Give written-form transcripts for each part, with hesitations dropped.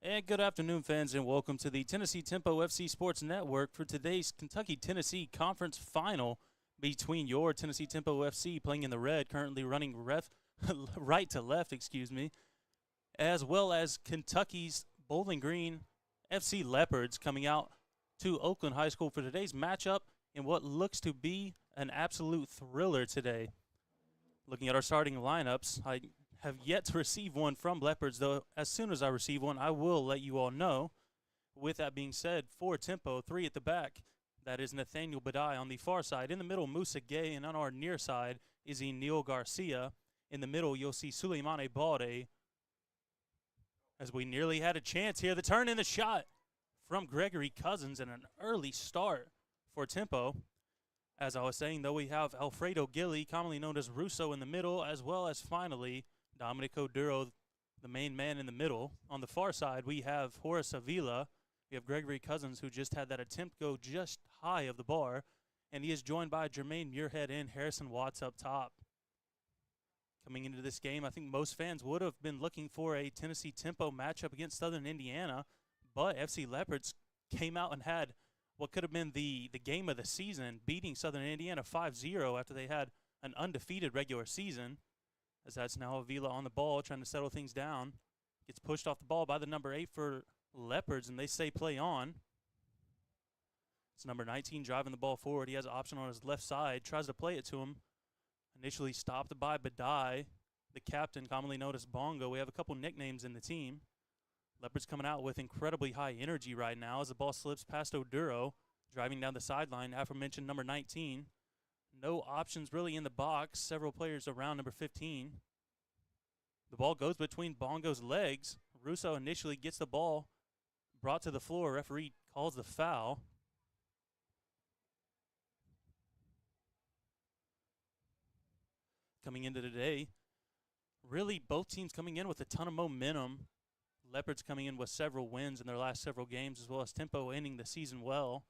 And good afternoon, fans, and welcome to the Tennessee Tempo FC Sports Network for today's Kentucky-Tennessee Conference Final between your Tennessee Tempo FC playing in the red, currently running right to left, as well as Kentucky's Bowling Green FC Leopards coming out to Oakland High School for today's matchup in what looks to be an absolute thriller today. Looking at our starting lineups, I have yet to receive one from Leopards, though as soon as I receive one, I will let you all know. With that being said, for Tempo, 3 at the back, that is Nathaniel Badai on the far side. In the middle, Musa Gay, and on our near side is Neil Garcia. In the middle, you'll see Suleimane Balde. As we nearly had a chance here, the turn in the shot from Gregory Cousins and an early start for Tempo. As I was saying, though, we have Alfredo Gilly, commonly known as Russo, in the middle, as well as finally Dominic Oduro, the main man in the middle. On the far side, we have Horace Avila. We have Gregory Cousins, who just had that attempt go just high of the bar. And he is joined by Jermaine Muirhead and Harrison Watts up top. Coming into this game, I think most fans would have been looking for a Tennessee Tempo matchup against Southern Indiana. But FC Leopards came out and had what could have been the game of the season, beating Southern Indiana 5-0 after they had an undefeated regular season. As that's now Avila on the ball, trying to settle things down. Gets pushed off the ball by the number 8 for Leopards, and they say play on. It's number 19 driving the ball forward. He has an option on his left side, tries to play it to him. Initially stopped by Badai, the captain, commonly known as Bongo. We have a couple nicknames in the team. Leopards coming out with incredibly high energy right now as the ball slips past Oduro, driving down the sideline, aforementioned number 19. No options really in the box. Several players around number 15. The ball goes between Bongo's legs. Russo initially gets the ball brought to the floor. Referee calls the foul. Coming into today, really both teams coming in with a ton of momentum. Leopards coming in with several wins in their last several games, as well as Tempo ending the season well.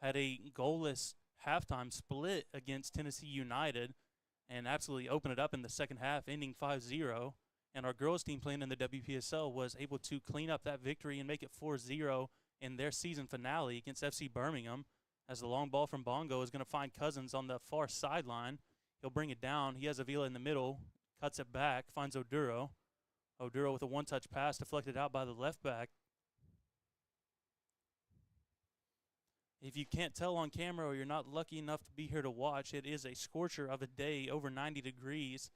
Had a goalless halftime split against Tennessee United and absolutely opened it up in the second half, ending 5-0. And our girls team playing in the WPSL was able to clean up that victory and make it 4-0 in their season finale against FC Birmingham, as the long ball from Bongo is going to find Cousins on the far sideline. He'll bring it down. He has Avila in the middle, cuts it back, finds Oduro. Oduro with a one-touch pass deflected out by the left back. If you can't tell on camera or you're not lucky enough to be here to watch, it is a scorcher of a day, over 90 degrees.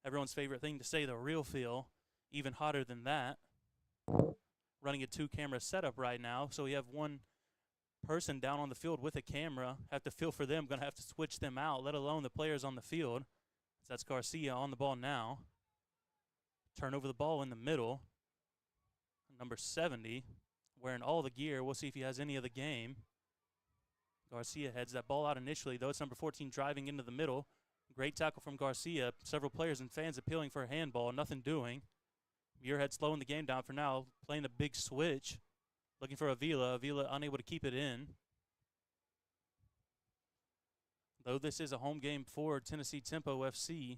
Everyone's favorite thing to say, the real feel, even hotter than that. Running a 2-camera setup right now, so we have one person down on the field with a camera. Have to feel for them, going to have to switch them out, let alone the players on the field. So that's Garcia on the ball now. Turn over the ball in the middle. Number 70, wearing all the gear. We'll see if he has any of the game. Garcia heads that ball out initially, though. It's number 14 driving into the middle. Great tackle from Garcia. Several players and fans appealing for a handball. Nothing doing. Muirhead slowing the game down for now, playing the big switch. Looking for Avila. Avila unable to keep it in. Though this is a home game for Tennessee Tempo FC,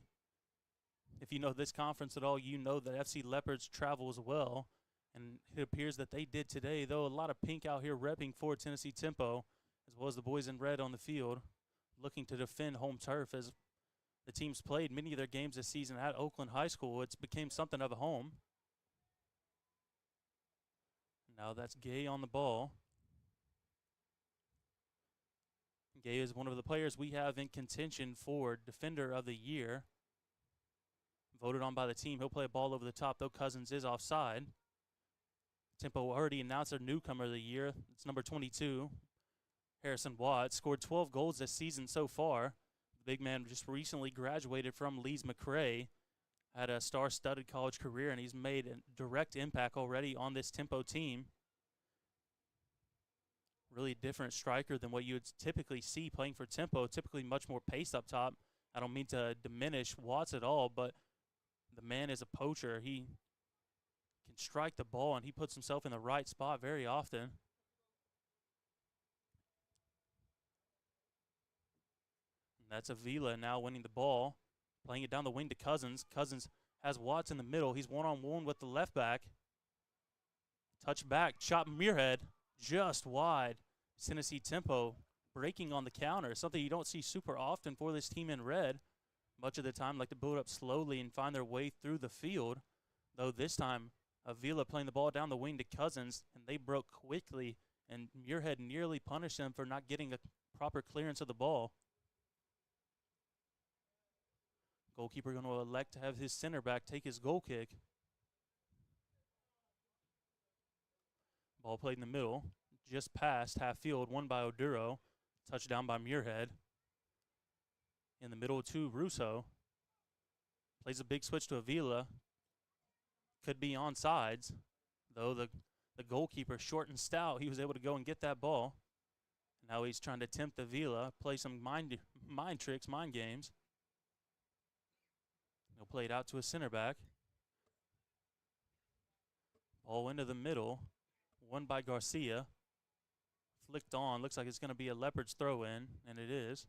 if you know this conference at all, you know that FC Leopards travels well. And it appears that they did today, though. A lot of pink out here repping for Tennessee Tempo, as well as the boys in red on the field, looking to defend home turf. As the teams played many of their games this season at Oakland High School, it's became something of a home. Now that's Gay on the ball. Gay is one of the players we have in contention for Defender of the Year. Voted on by the team. He'll play a ball over the top, though Cousins is offside. Tempo already announced their newcomer of the year. It's number 22. Harrison Watts scored 12 goals this season so far. The big man just recently graduated from Leeds McRae, had a star-studded college career, and he's made a direct impact already on this Tempo team. Really different striker than what you would typically see playing for Tempo, typically much more pace up top. I don't mean to diminish Watts at all, but the man is a poacher. He can strike the ball, and he puts himself in the right spot very often. That's Avila now winning the ball, playing it down the wing to Cousins. Cousins has Watts in the middle. He's one-on-one with the left back. Touch back, chop Muirhead, just wide. Tennessee Tempo breaking on the counter, something you don't see super often for this team in red. Much of the time like to build up slowly and find their way through the field, though this time Avila playing the ball down the wing to Cousins, and they broke quickly, and Muirhead nearly punished them for not getting a proper clearance of the ball. Goalkeeper going to elect to have his center back take his goal kick. Ball played in the middle, just past half field, won by Oduro, touchdown by Muirhead. In the middle to Russo. Plays a big switch to Avila. Could be onside, though the goalkeeper, short and stout, he was able to go and get that ball. Now he's trying to tempt Avila, play some mind tricks, mind games. He'll play it out to a center back. Ball into the middle, won by Garcia. Flicked on, looks like it's going to be a Leopards throw in, and it is.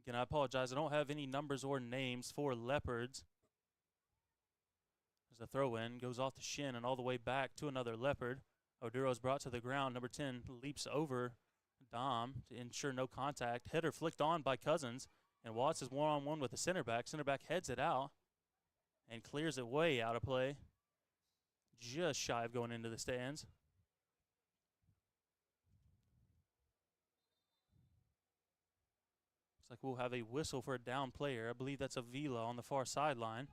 Again, I apologize, I don't have any numbers or names for Leopards. As the throw in goes off the shin and all the way back to another Leopard. Oduro is brought to the ground. Number 10 leaps over Dom to ensure no contact. Header flicked on by Cousins, and Watts is one-on-one with the center back. Center back heads it out and clears it way out of play. Just shy of going into the stands. Looks like we'll have a whistle for a down player. I believe that's Avila on the far sideline.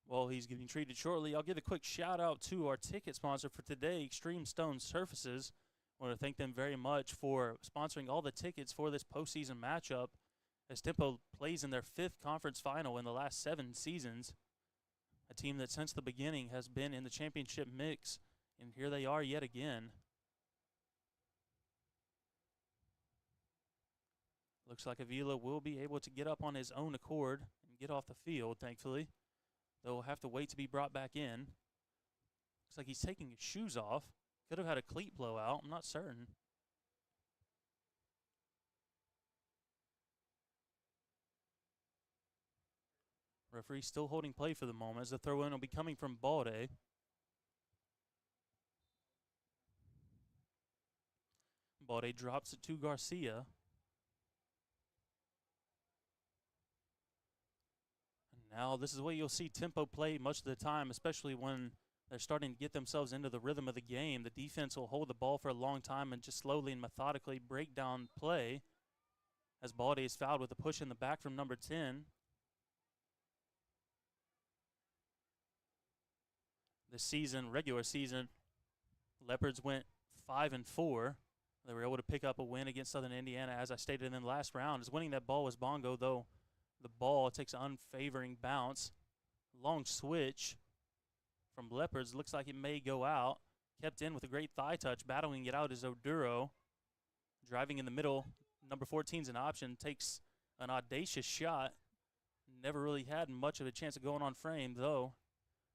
While he's getting treated shortly, I'll give a quick shout out to our ticket sponsor for today, Extreme Stone Surfaces. I want to thank them very much for sponsoring all the tickets for this postseason matchup as Tempo plays in their 5th conference final in the last 7 seasons. A team that since the beginning has been in the championship mix, and here they are yet again. Looks like Avila will be able to get up on his own accord and get off the field, thankfully. They'll have to wait to be brought back in. Looks like he's taking his shoes off. Could have had a cleat blowout, I'm not certain. Referee still holding play for the moment as the throw-in will be coming from Balde. Balde drops it to Garcia. Now, this is what you'll see Tempo play much of the time, especially when they're starting to get themselves into the rhythm of the game. The defense will hold the ball for a long time and just slowly and methodically break down play as Balde is fouled with a push in the back from number 10. This season, regular season, Leopards went 5-4. They were able to pick up a win against Southern Indiana, as I stated in the last round. As winning that ball was Bongo, though. The ball takes an unfavoring bounce. Long switch from Leopards. Looks like it may go out. Kept in with a great thigh touch. Battling it out is Oduro. Driving in the middle. Number 14's an option. Takes an audacious shot. Never really had much of a chance of going on frame, though.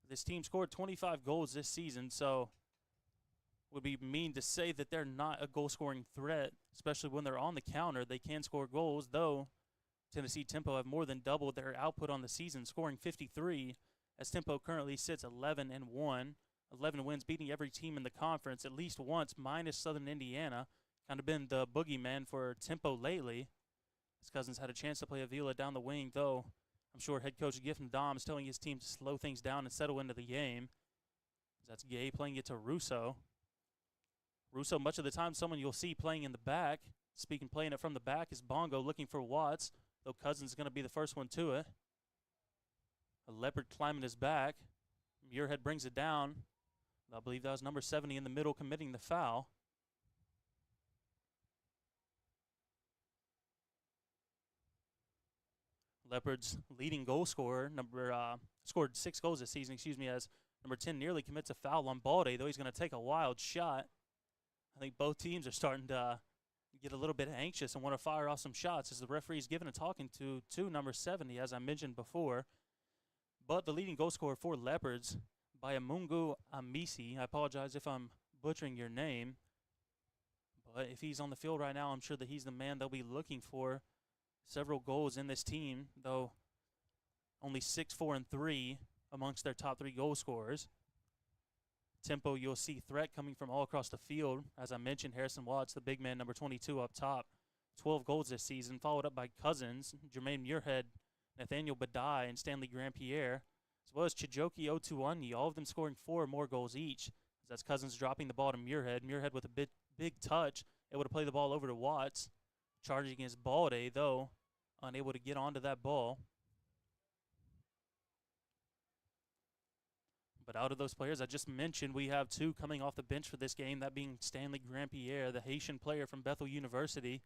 This team scored 25 goals this season, so would be mean to say that they're not a goal-scoring threat, especially when they're on the counter. They can score goals, though. Tennessee Tempo have more than doubled their output on the season, scoring 53, as Tempo currently sits 11-1. 11 wins, beating every team in the conference at least once, minus Southern Indiana. Kind of been the boogeyman for Tempo lately. His Cousins had a chance to play Avila down the wing, though I'm sure head coach Giffen Dom is telling his team to slow things down and settle into the game. That's Gay playing it to Russo. Russo, much of the time, someone you'll see playing in the back. Speaking playing it from the back is Bongo looking for Watts. Though Cousins is going to be the first one to it. A Leopard climbing his back. Muirhead brings it down. I believe that was number 70 in the middle committing the foul. Leopards leading goal scorer, scored 6 goals this season, as number 10 nearly commits a foul on Balde, though he's going to take a wild shot. I think both teams are starting to get a little bit anxious and want to fire off some shots as the referee's giving a talking to number 70, as I mentioned before. But the leading goal scorer for Leopards by Amungu Amisi. I apologize if I'm butchering your name. But if he's on the field right now, I'm sure that he's the man they'll be looking for. Several goals in this team, though only 6-4-3 amongst their top 3 goal scorers. Tempo, you'll see threat coming from all across the field. As I mentioned, Harrison Watts, the big man, number 22 up top, 12 goals this season, followed up by Cousins, Jermaine Muirhead, Nathaniel Badai, and Stanley Grandpierre, as well as Chijoki Otuanyi, all of them scoring 4 or more goals each. That's Cousins dropping the ball to Muirhead. Muirhead with a big touch, able to play the ball over to Watts. Charging against Balde, though, unable to get onto that ball. But out of those players I just mentioned, we have 2 coming off the bench for this game, that being Stanley Grandpierre, the Haitian player from Bethel University.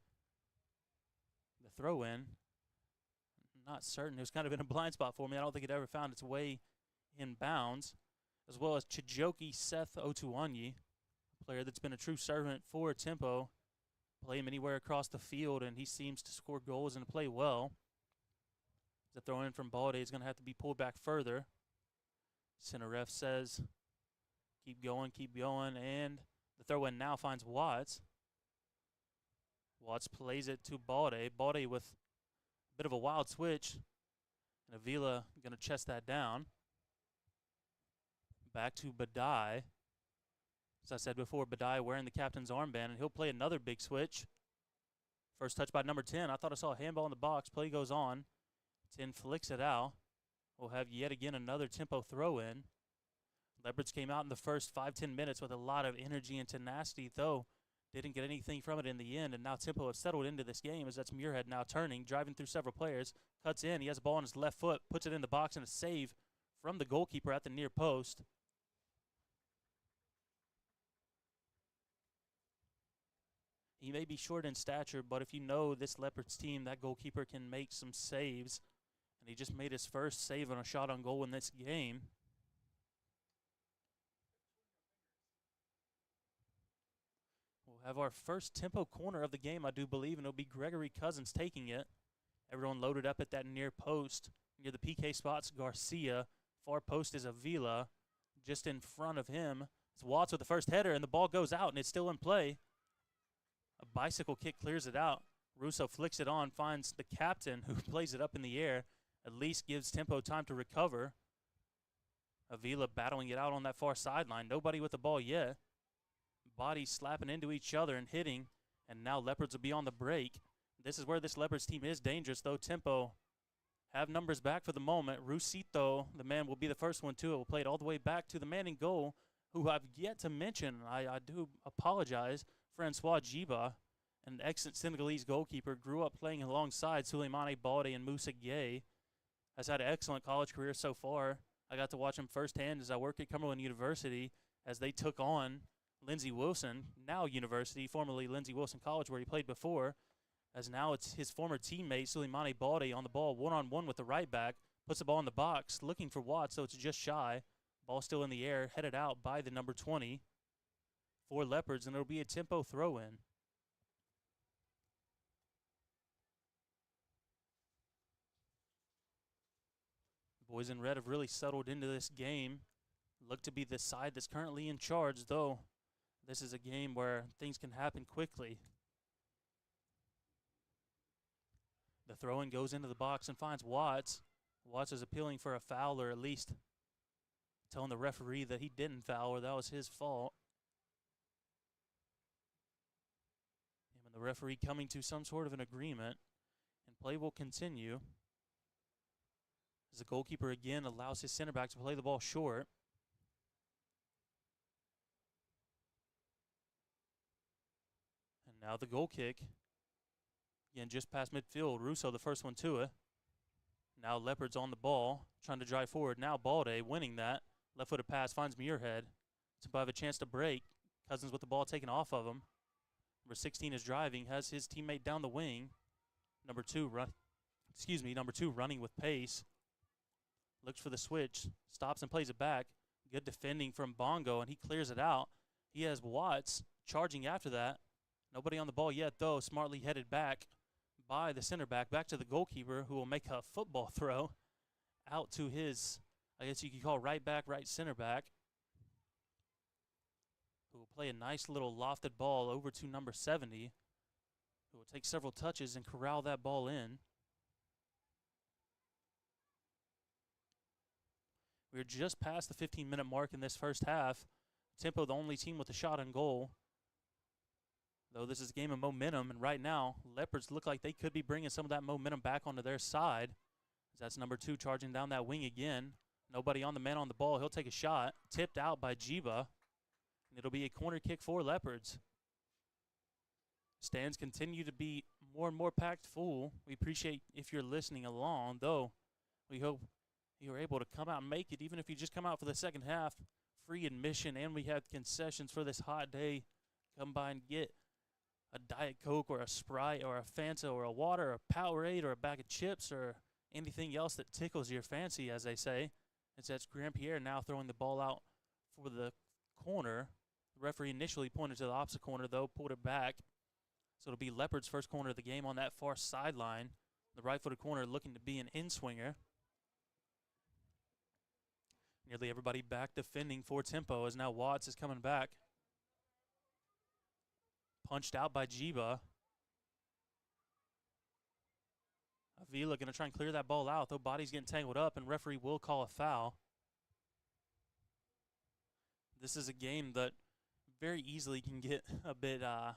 The throw-in, not certain. It was kind of in a blind spot for me. I don't think it ever found its way in bounds. As well as Chijoki Seth Otuanyi, a player that's been a true servant for Tempo. Play him anywhere across the field, and he seems to score goals and to play well. The throw-in from Balde is going to have to be pulled back further. Center ref says, keep going, and the throw-in now finds Watts. Watts plays it to Balde. Balde with a bit of a wild switch, and Avila going to chest that down. Back to Badai. As I said before, Badai wearing the captain's armband, and he'll play another big switch. First touch by number 10. I thought I saw a handball in the box. Play goes on. 10 flicks it out. We'll have yet again another Tempo throw-in. Leopards came out in the first 5-10 minutes with a lot of energy and tenacity, though didn't get anything from it in the end, and now Tempo have settled into this game as that's Muirhead now turning, driving through several players, cuts in. He has a ball on his left foot, puts it in the box, and a save from the goalkeeper at the near post. He may be short in stature, but if you know this Leopards team, that goalkeeper can make some saves. And he just made his first save on a shot on goal in this game. We'll have our first Tempo corner of the game, I do believe, and it'll be Gregory Cousins taking it. Everyone loaded up at that near post. Near the PK spots, Garcia. Far post is Avila. Just in front of him, it's Watts with the first header, and the ball goes out, and it's still in play. A bicycle kick clears it out. Russo flicks it on, finds the captain, who plays it up in the air. At least gives Tempo time to recover. Avila battling it out on that far sideline. Nobody with the ball yet. Bodies slapping into each other and hitting. And now Leopards will be on the break. This is where this Leopards team is dangerous, though. Tempo have numbers back for the moment. Rusito, the man, will be the first one to it. Will play it all the way back to the man in goal, who I've yet to mention. I do apologize. Francois Jiba, an excellent Senegalese goalkeeper, grew up playing alongside Souleymane Balde and Moussa Gueye. Has had an excellent college career so far. I got to watch him firsthand as I worked at Cumberland University as they took on Lindsey Wilson, now University, formerly Lindsey Wilson College, where he played before, as now it's his former teammate, Souleymane Balde, on the ball, one-on-one with the right back, puts the ball in the box, looking for Watts, so it's just shy. Ball still in the air, headed out by the number 20 for Leopards, and it'll be a Tempo throw-in. Boys in red have really settled into this game. Look to be the side that's currently in charge, though this is a game where things can happen quickly. The throw-in goes into the box and finds Watts. Watts is appealing for a foul, or at least telling the referee that he didn't foul or that was his fault. And the referee coming to some sort of an agreement, and play will continue. As the goalkeeper again allows his center back to play the ball short. And now the goal kick. Again, just past midfield. Russo, the first one to it. Now Leopards on the ball, trying to drive forward. Now Balde winning that. Left-footed pass finds Muirhead. To have a chance to break. Cousins with the ball taken off of him. Number 16 is driving, has his teammate down the wing. Number two running with pace. Looks for the switch, stops and plays it back. Good defending from Bongo, and he clears it out. He has Watts charging after that. Nobody on the ball yet, though. Smartly headed back by the center back to the goalkeeper, who will make a football throw out to his, I guess you could call right back, right center back, who will play a nice little lofted ball over to number 70, who will take several touches and corral that ball in. We're just past the 15-minute mark in this first half. Tempo, the only team with a shot on goal. Though this is a game of momentum, and right now, Leopards look like they could be bringing some of that momentum back onto their side. That's number 2 charging down that wing again. Nobody on the man on the ball. He'll take a shot. Tipped out by Jiba. And it'll be a corner kick for Leopards. Stands continue to be more and more packed full. We appreciate if you're listening along, though we hope you're able to come out and make it, even if you just come out for the second half. Free admission, and we have concessions for this hot day. Come by and get a Diet Coke or a Sprite or a Fanta or a water or a Powerade or a bag of chips or anything else that tickles your fancy, as they say. That's Grand Pierre now throwing the ball out for the corner. The referee initially pointed to the opposite corner, though, pulled it back. So it'll be Leopards' first corner of the game on that far sideline. The right-footed corner looking to be an in-swinger. Nearly everybody back defending for Tempo as now Watts is coming back. Punched out by Jiba. Avila going to try and clear that ball out, though body's getting tangled up, and referee will call a foul. This is a game that very easily can get a bit, I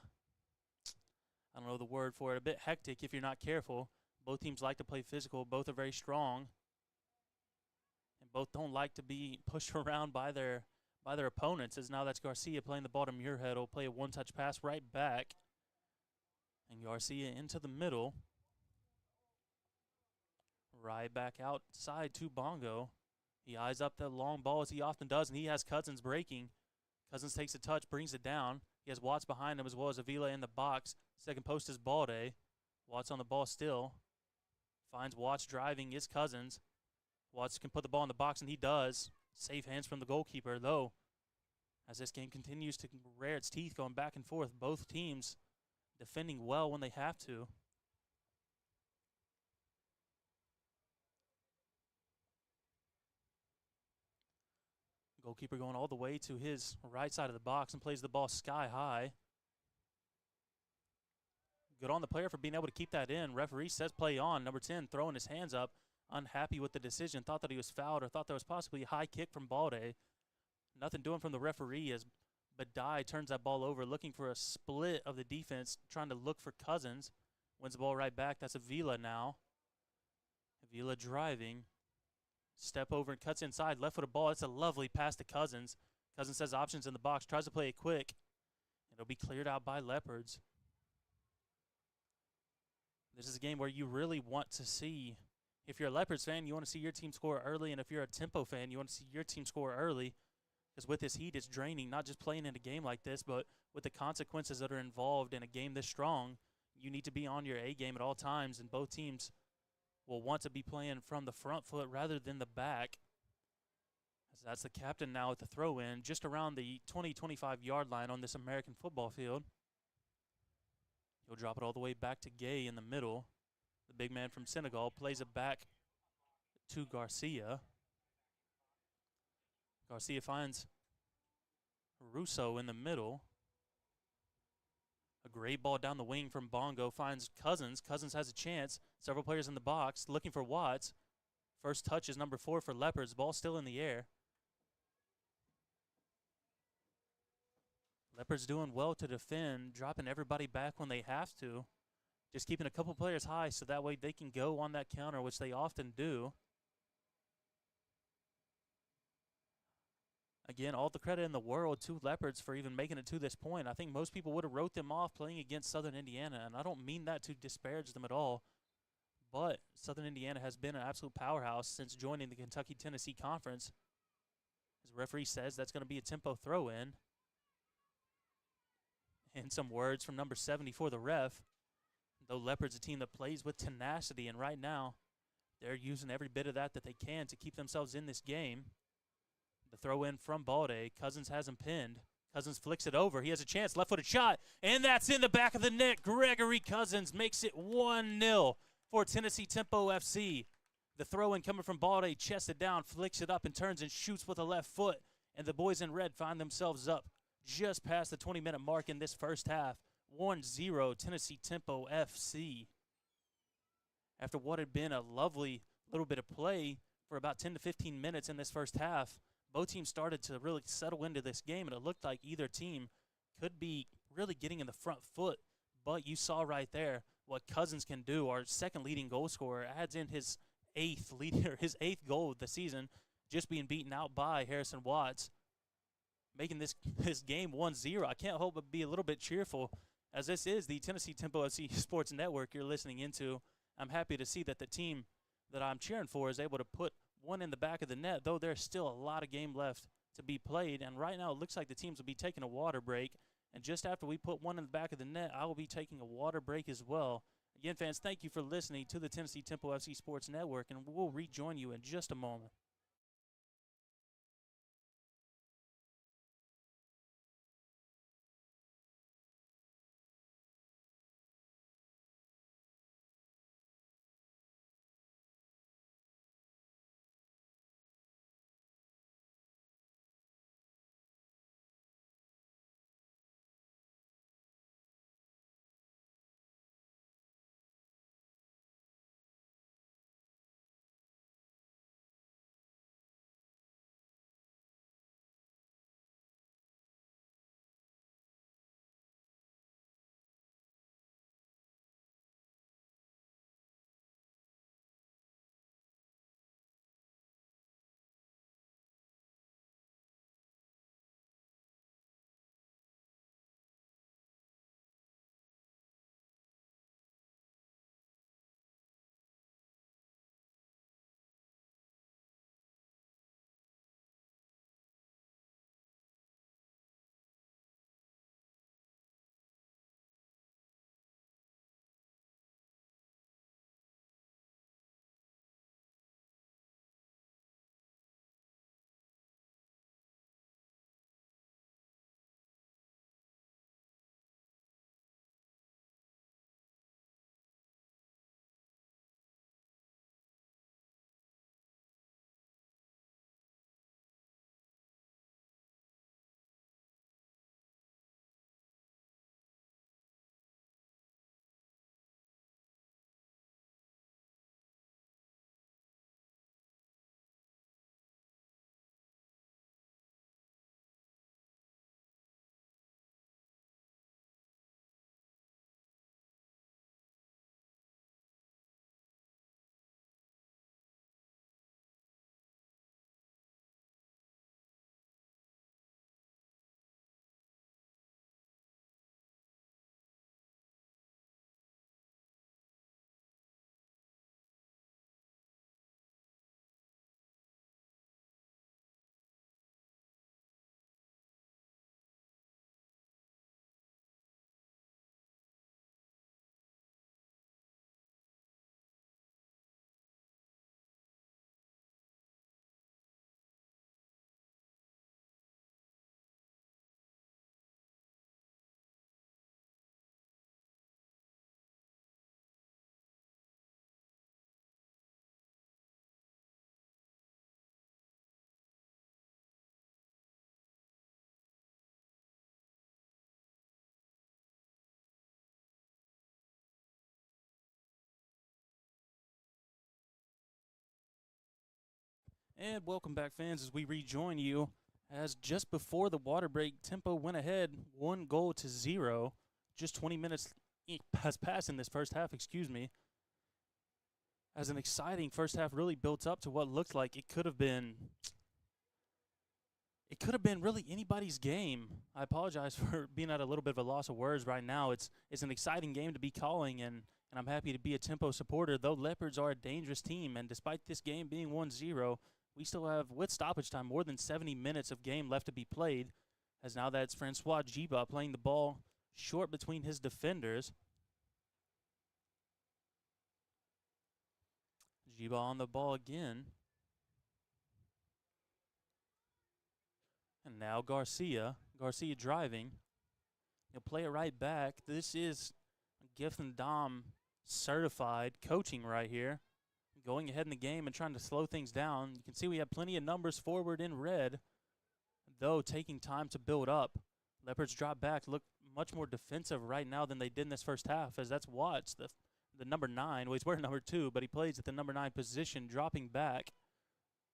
don't know the word for it, a bit hectic if you're not careful. Both teams like to play physical. Both are very strong. And both don't like to be pushed around by their opponents, as now that's Garcia playing the ball to Muirhead. Will play a one-touch pass right back. And Garcia into the middle. Right back outside to Bongo. He eyes up the long ball as he often does, and he has Cousins breaking. Cousins takes a touch, brings it down. He has Watts behind him as well as Avila in the box. Second post is Balde. Watts on the ball still. Finds Watts driving, is Cousins. Watts can put the ball in the box, and he does. Safe hands from the goalkeeper, though. As this game continues to rear its teeth, going back and forth, both teams defending well when they have to. Goalkeeper going all the way to his right side of the box and plays the ball sky high. Good on the player for being able to keep that in. Referee says play on. Number 10 throwing his hands up, unhappy with the decision. Thought that he was fouled or thought there was possibly a high kick from Balde. Nothing doing from the referee as Badai turns that ball over, looking for a split of the defense, trying to look for Cousins. Wins the ball right back. That's Avila now. Avila driving. Step over and cuts inside. Left footed ball. It's a lovely pass to Cousins. Cousins has options in the box. Tries to play it quick. It'll be cleared out by Leopards. This is a game where you really want to see, if you're a Leopards fan, you want to see your team score early, and if you're a Tempo fan, you want to see your team score early. Because with this heat, it's draining, not just playing in a game like this, but with the consequences that are involved in a game this strong, you need to be on your A game at all times, and both teams will want to be playing from the front foot rather than the back. As that's the captain now at the throw-in, just around the 20-25 yard line on this American football field. He'll drop it all the way back to Gay in the middle. The big man from Senegal plays it back to Garcia. Garcia finds Russo in the middle. A great ball down the wing from Bongo finds Cousins. Cousins has a chance. Several players in the box looking for Watts. First touch is number 4 for Leopards. Ball still in the air. Leopards doing well to defend, dropping everybody back when they have to. Just keeping a couple players high so that way they can go on that counter, which they often do. Again, all the credit in the world to Leopards for even making it to this point. I think most people would have wrote them off playing against Southern Indiana, and I don't mean that to disparage them at all. But Southern Indiana has been an absolute powerhouse since joining the Kentucky-Tennessee Conference. As the referee says, that's going to be a Tempo throw-in. And some words from number 70 for the ref. Though Leopards a team that plays with tenacity, and right now they're using every bit of that they can to keep themselves in this game. The throw in from Balde. Cousins has him pinned. Cousins flicks it over. He has a chance. Left-footed shot. And that's in the back of the net. Gregory Cousins makes it 1-0 for Tennessee Tempo FC. The throw in coming from Balde. Chests it down, flicks it up, and turns and shoots with a left foot. And the boys in red find themselves up just past the 20-minute mark in this first half. 1-0 Tennessee Tempo FC. After what had been a lovely little bit of play for about 10 to 15 minutes in this first half, both teams started to really settle into this game, and it looked like either team could be really getting in the front foot. But you saw right there what Cousins can do. Our second leading goal scorer adds in his eighth goal of the season, just being beaten out by Harrison Watts, making this game 1-0. I can't help but be a little bit cheerful, as this is the Tennessee Tempo FC Sports Network you're listening into. I'm happy to see that the team that I'm cheering for is able to put one in the back of the net, though there's still a lot of game left to be played. And right now it looks like the teams will be taking a water break. And just after we put one in the back of the net, I will be taking a water break as well. Again, fans, thank you for listening to the Tennessee Tempo FC Sports Network, and we'll rejoin you in just a moment. And welcome back, fans, as we rejoin you. As just before the water break, Tempo went ahead 1-0. Just 20 minutes has passed in this first half, as an exciting first half really built up to what looked like it could have been really anybody's game. I apologize for being at a little bit of a loss of words right now. It's an exciting game to be calling, and I'm happy to be a Tempo supporter, though Leopards are a dangerous team. And despite this game being 1-0, we still have, with stoppage time, more than 70 minutes of game left to be played, as now that's Francois Jiba playing the ball short between his defenders. Jiba on the ball again. And now Garcia driving. He'll play it right back. This is Gift and Dom certified coaching right here. Going ahead in the game and trying to slow things down. You can see we have plenty of numbers forward in red, though taking time to build up. Leopards drop back, look much more defensive right now than they did in this first half, as that's Watts, the number 9. Well, he's wearing number 2, but he plays at the number 9 position, dropping back,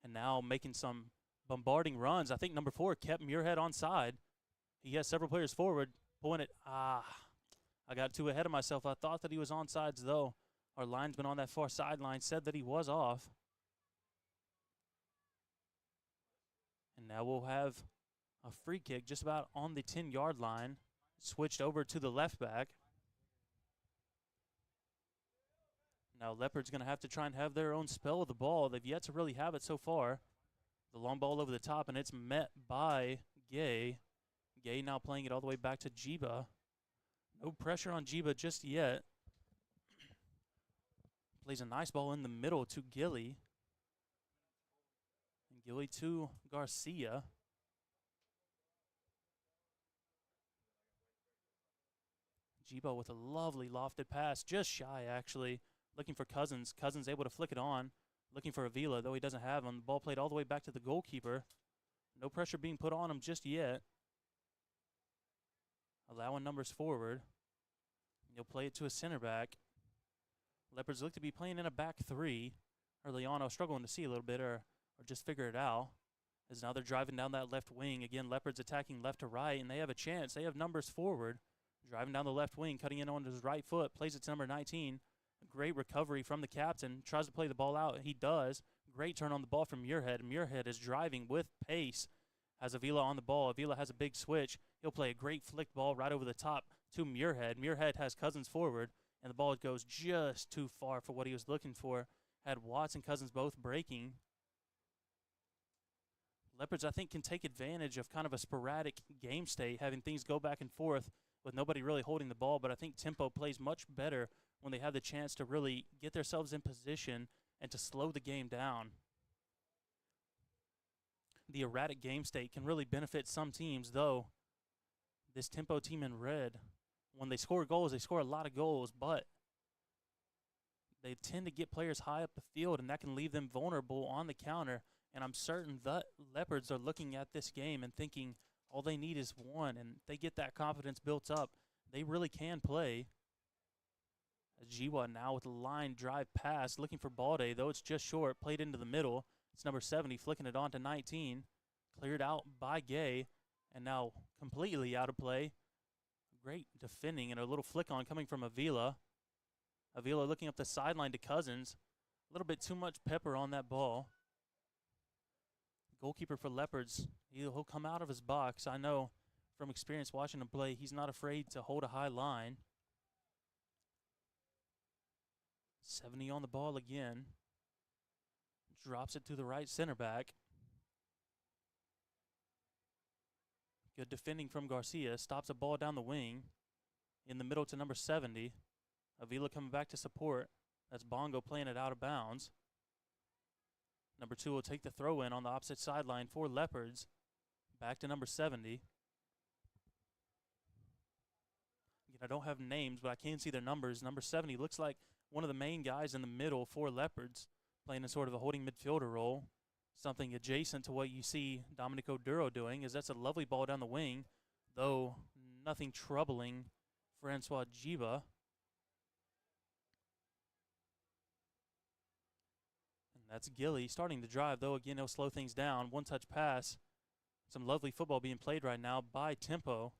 and now making some bombarding runs. I think number 4 kept Muirhead onside. He has several players forward, pulling it. I got too ahead of myself. I thought that he was onsides, though. Our linesman on that far sideline said that he was off. And now we'll have a free kick just about on the 10-yard line, switched over to the left back. Now Leopards going to have to try and have their own spell of the ball. They've yet to really have it so far. The long ball over the top, and it's met by Gay. Gay now playing it all the way back to Jiba. No pressure on Jiba just yet. Plays a nice ball in the middle to Gilly. And Gilly to Garcia. Jiba with a lovely lofted pass, just shy actually. Looking for Cousins. Cousins able to flick it on. Looking for Avila, though he doesn't have him. The ball played all the way back to the goalkeeper. No pressure being put on him just yet. Allowing numbers forward. He'll play it to a center back. Leopards look to be playing in a back 3. Early on, I was struggling to see a little bit or just figure it out. As now they're driving down that left wing. Again, Leopards attacking left to right, and they have a chance. They have numbers forward. Driving down the left wing, cutting in on his right foot. Plays it to number 19. Great recovery from the captain. Tries to play the ball out. He does. Great turn on the ball from Muirhead. Muirhead is driving with pace. Has Avila on the ball. Avila has a big switch. He'll play a great flicked ball right over the top to Muirhead. Muirhead has Cousins forward, and the ball goes just too far for what he was looking for. Had Watts and Cousins both breaking. Leopards, I think, can take advantage of kind of a sporadic game state, having things go back and forth with nobody really holding the ball, but I think tempo plays much better when they have the chance to really get themselves in position and to slow the game down. The erratic game state can really benefit some teams, though. This tempo team in red, when they score goals, they score a lot of goals, but they tend to get players high up the field, and that can leave them vulnerable on the counter. And I'm certain that Leopards are looking at this game and thinking all they need is one, and they get that confidence built up. They really can play. Jiwa now with a line drive pass, looking for Balde, though it's just short, played into the middle. It's number 70, flicking it on to 19. Cleared out by Gay, and now completely out of play. Great defending, and a little flick on coming from Avila. Avila looking up the sideline to Cousins. A little bit too much pepper on that ball. Goalkeeper for Leopards, he'll come out of his box. I know from experience watching him play, he's not afraid to hold a high line. 70 on the ball again. Drops it to the right center back. Good defending from Garcia. Stops a ball down the wing. In the middle to number 70. Avila coming back to support. That's Bongo playing it out of bounds. Number 2 will take the throw in on the opposite sideline for Leopards. Back to number 70. Again, I don't have names, but I can see their numbers. Number 70 looks like one of the main guys in the middle for Leopards, playing in sort of a holding midfielder role. Something adjacent to what you see Dominico Duro doing, is that's a lovely ball down the wing, though nothing troubling Francois Jiba. That's Gilly starting to drive, though. Again, he'll slow things down. One-touch pass. Some lovely football being played right now by Tempo.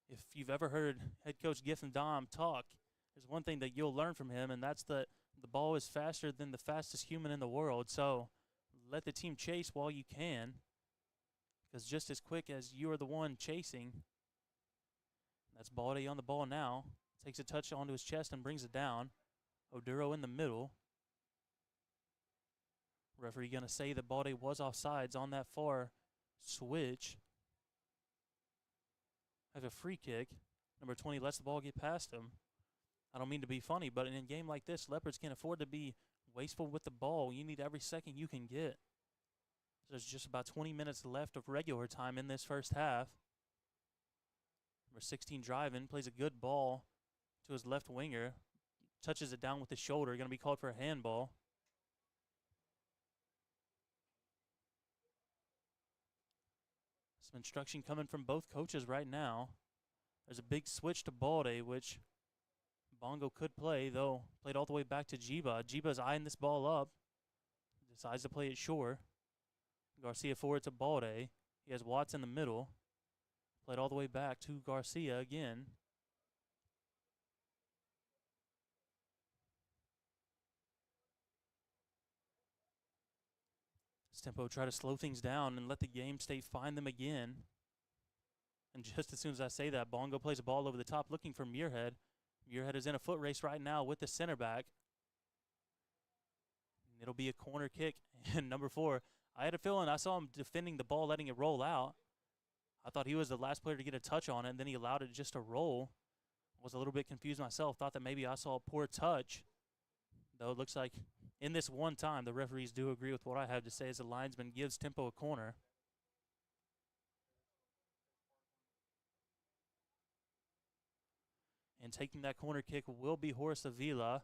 If you've ever heard head coach Giffen Dom talk, there's one thing that you'll learn from him, and that's that the ball is faster than the fastest human in the world. So let the team chase while you can, because just as quick as you are the one chasing, that's Balde on the ball now. Takes a touch onto his chest and brings it down. Oduro in the middle. Referee going to say that Balde was offsides on that far switch. Have a free kick. Number 20 lets the ball get past him. I don't mean to be funny, but in a game like this, Leopards can't afford to be wasteful with the ball. You need every second you can get. There's just about 20 minutes left of regular time in this first half. Number 16 driving, plays a good ball to his left winger. Touches it down with his shoulder. Going to be called for a handball. Some instruction coming from both coaches right now. There's a big switch to Balde, which Bongo could play, though played all the way back to Jiba. Jiba's eyeing this ball up. Decides to play it short. Garcia forward to Balde. He has Watts in the middle. Played all the way back to Garcia again. Tempo try to slow things down and let the game state find them again. And just as soon as I say that, Bongo plays a ball over the top looking for Muirhead. Muirhead is in a foot race right now with the center back. And it'll be a corner kick. And number 4, I had a feeling I saw him defending the ball, letting it roll out. I thought he was the last player to get a touch on it, and then he allowed it just to roll. I was a little bit confused myself. Thought that maybe I saw a poor touch. Though it looks like in this one time, the referees do agree with what I have to say as the linesman gives Tempo a corner. And taking that corner kick will be Horace Avila.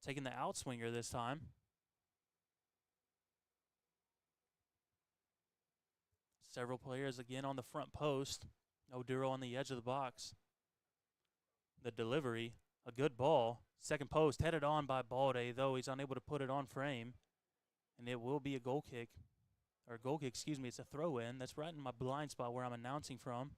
Taking the outswinger this time. Several players again on the front post. Oduro on the edge of the box. The delivery, a good ball. Second post headed on by Balde, though he's unable to put it on frame. And it will be a goal kick. Or goal kick, excuse me, it's a throw in. That's right in my blind spot where I'm announcing from.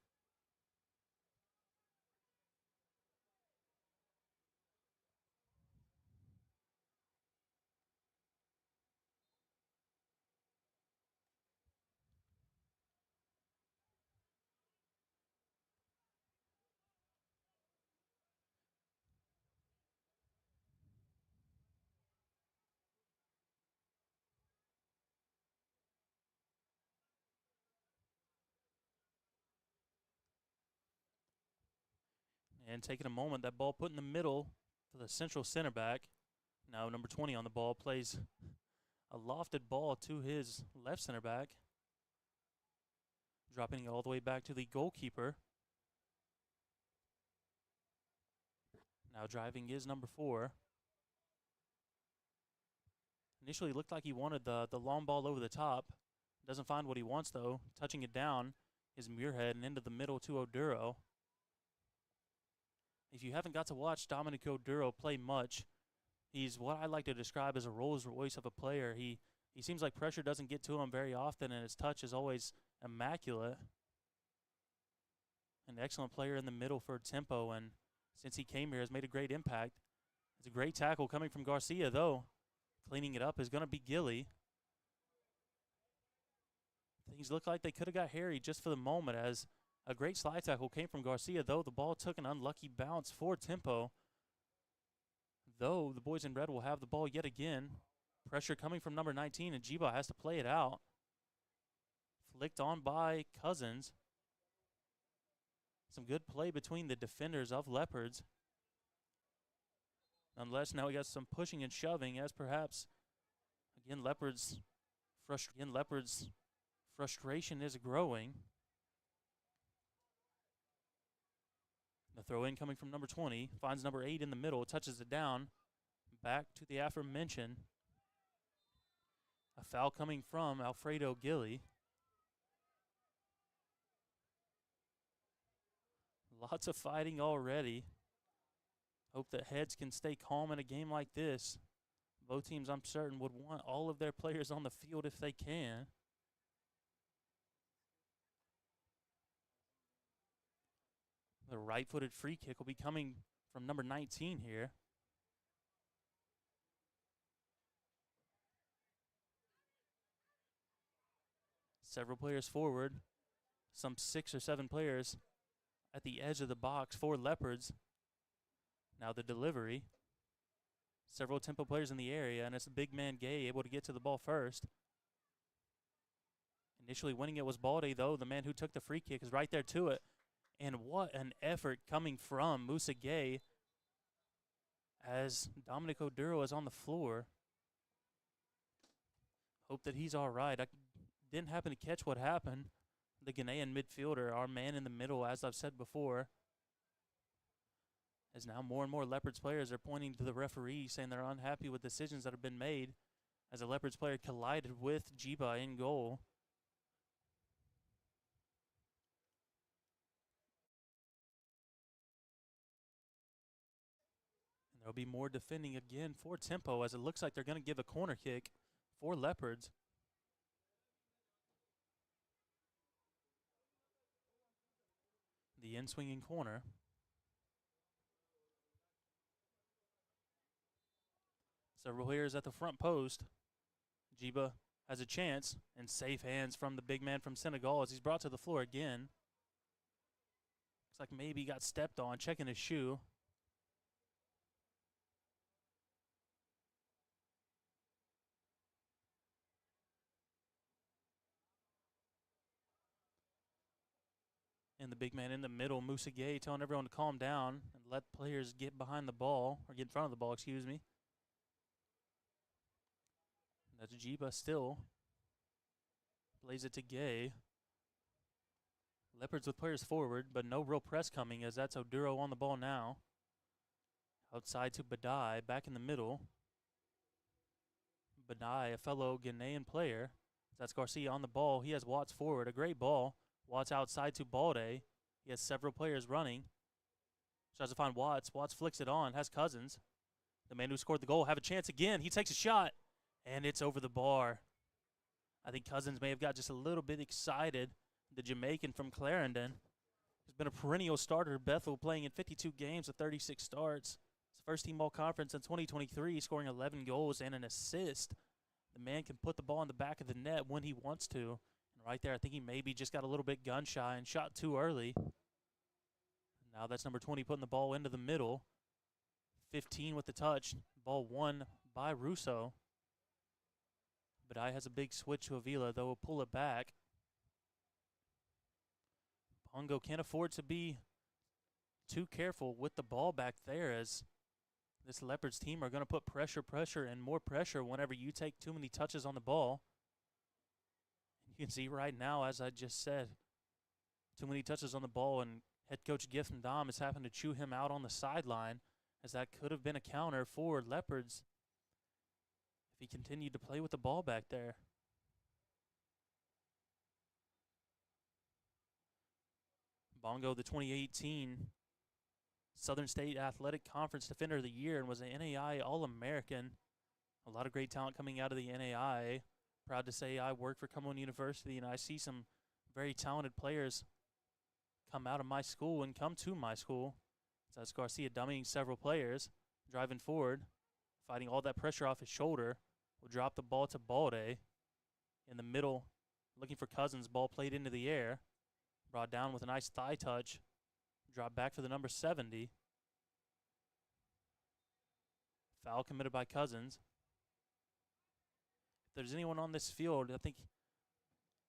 And taking a moment, that ball put in the middle for the central center back. Now number 20 on the ball plays a lofted ball to his left center back. Dropping it all the way back to the goalkeeper. Now driving is number 4. Initially looked like he wanted the long ball over the top. Doesn't find what he wants though. Touching it down is Muirhead and into the middle to Oduro. If you haven't got to watch Dominic Oduro play much, he's what I like to describe as a Rolls Royce of a player. He seems like pressure doesn't get to him very often, and his touch is always immaculate. An excellent player in the middle for tempo, and since he came here has made a great impact. It's a great tackle coming from Garcia, though. Cleaning it up is going to be Gilly. Things look like they could have got hairy just for the moment as a great slide tackle came from Garcia, though the ball took an unlucky bounce for Tempo. Though the boys in red will have the ball yet again. Pressure coming from number 19, and Jiba has to play it out. Flicked on by Cousins. Some good play between the defenders of Leopards. Nonetheless, now we got some pushing and shoving as perhaps, again, Leopards' frustration is growing. The throw in coming from number 20, finds number 8 in the middle, touches it down, back to the aforementioned. A foul coming from Alfredo Gilly. Lots of fighting already. Hope that heads can stay calm in a game like this. Both teams, I'm certain, would want all of their players on the field if they can. The right-footed free kick will be coming from number 19 here. Several players forward. Some 6 or 7 players at the edge of the box for Leopards. Now the delivery. Several tempo players in the area, and it's the big man Gay able to get to the ball first. Initially winning it was Balde, though. The man who took the free kick is right there to it. And what an effort coming from Musa Gay as Dominic Oduro is on the floor. Hope that he's all right. I didn't happen to catch what happened. The Ghanaian midfielder, our man in the middle, as I've said before, as now more and more Leopards players are pointing to the referee, saying they're unhappy with decisions that have been made as a Leopards player collided with Jiba in goal. be more defending again for Tempo, as it looks like they're going to give a corner kick for Leopards. The in-swinging corner. Several players at the front post. Jiba has a chance, and safe hands from the big man from Senegal as he's brought to the floor again. Looks like maybe he got stepped on, checking his shoe. And the big man in the middle, Musa Gay, telling everyone to calm down and let players get behind the ball, or get in front of the ball, excuse me. That's Jiba still. Plays it to Gay. Leopards with players forward, but no real press coming, as that's Oduro on the ball now. Outside to Badai, back in the middle. Badai, a fellow Ghanaian player. That's Garcia on the ball. He has Watts forward, a great ball. Watts outside to Balde. He has several players running. Tries to find Watts. Watts flicks it on, has Cousins. The man who scored the goal have a chance again. He takes a shot, and it's over the bar. I think Cousins may have got just a little bit excited. The Jamaican from Clarendon has been a perennial starter at Bethel, playing in 52 games with 36 starts. His first team all-conference in 2023, scoring 11 goals and an assist. The man can put the ball in the back of the net when he wants to. And right there, I think he maybe just got a little bit gun-shy and shot too early. Now that's number 20 putting the ball into the middle. 15 with the touch. Ball won by Russo. Badai has a big switch to Avila, though. Will pull it back. Bongo can't afford to be too careful with the ball back there, as this Leopards team are going to put pressure, and more pressure whenever you take too many touches on the ball. You can see right now, as I just said, too many touches on the ball, and head coach Giff and Dom is having to chew him out on the sideline, as that could have been a counter for Leopards if he continued to play with the ball back there. Bongo, the 2018 Southern State Athletic Conference Defender of the Year, and was an NAI All-American. A lot of great talent coming out of the NAI. Proud to say I work for Cumberland University, and I see some very talented players come out of my school and come to my school. So that's Garcia dummying several players, driving forward, fighting all that pressure off his shoulder. Will drop the ball to Balde in the middle, looking for Cousins. Ball played into the air. Brought down with a nice thigh touch. Drop back for the number 70. Foul committed by Cousins. If there's anyone on this field, I think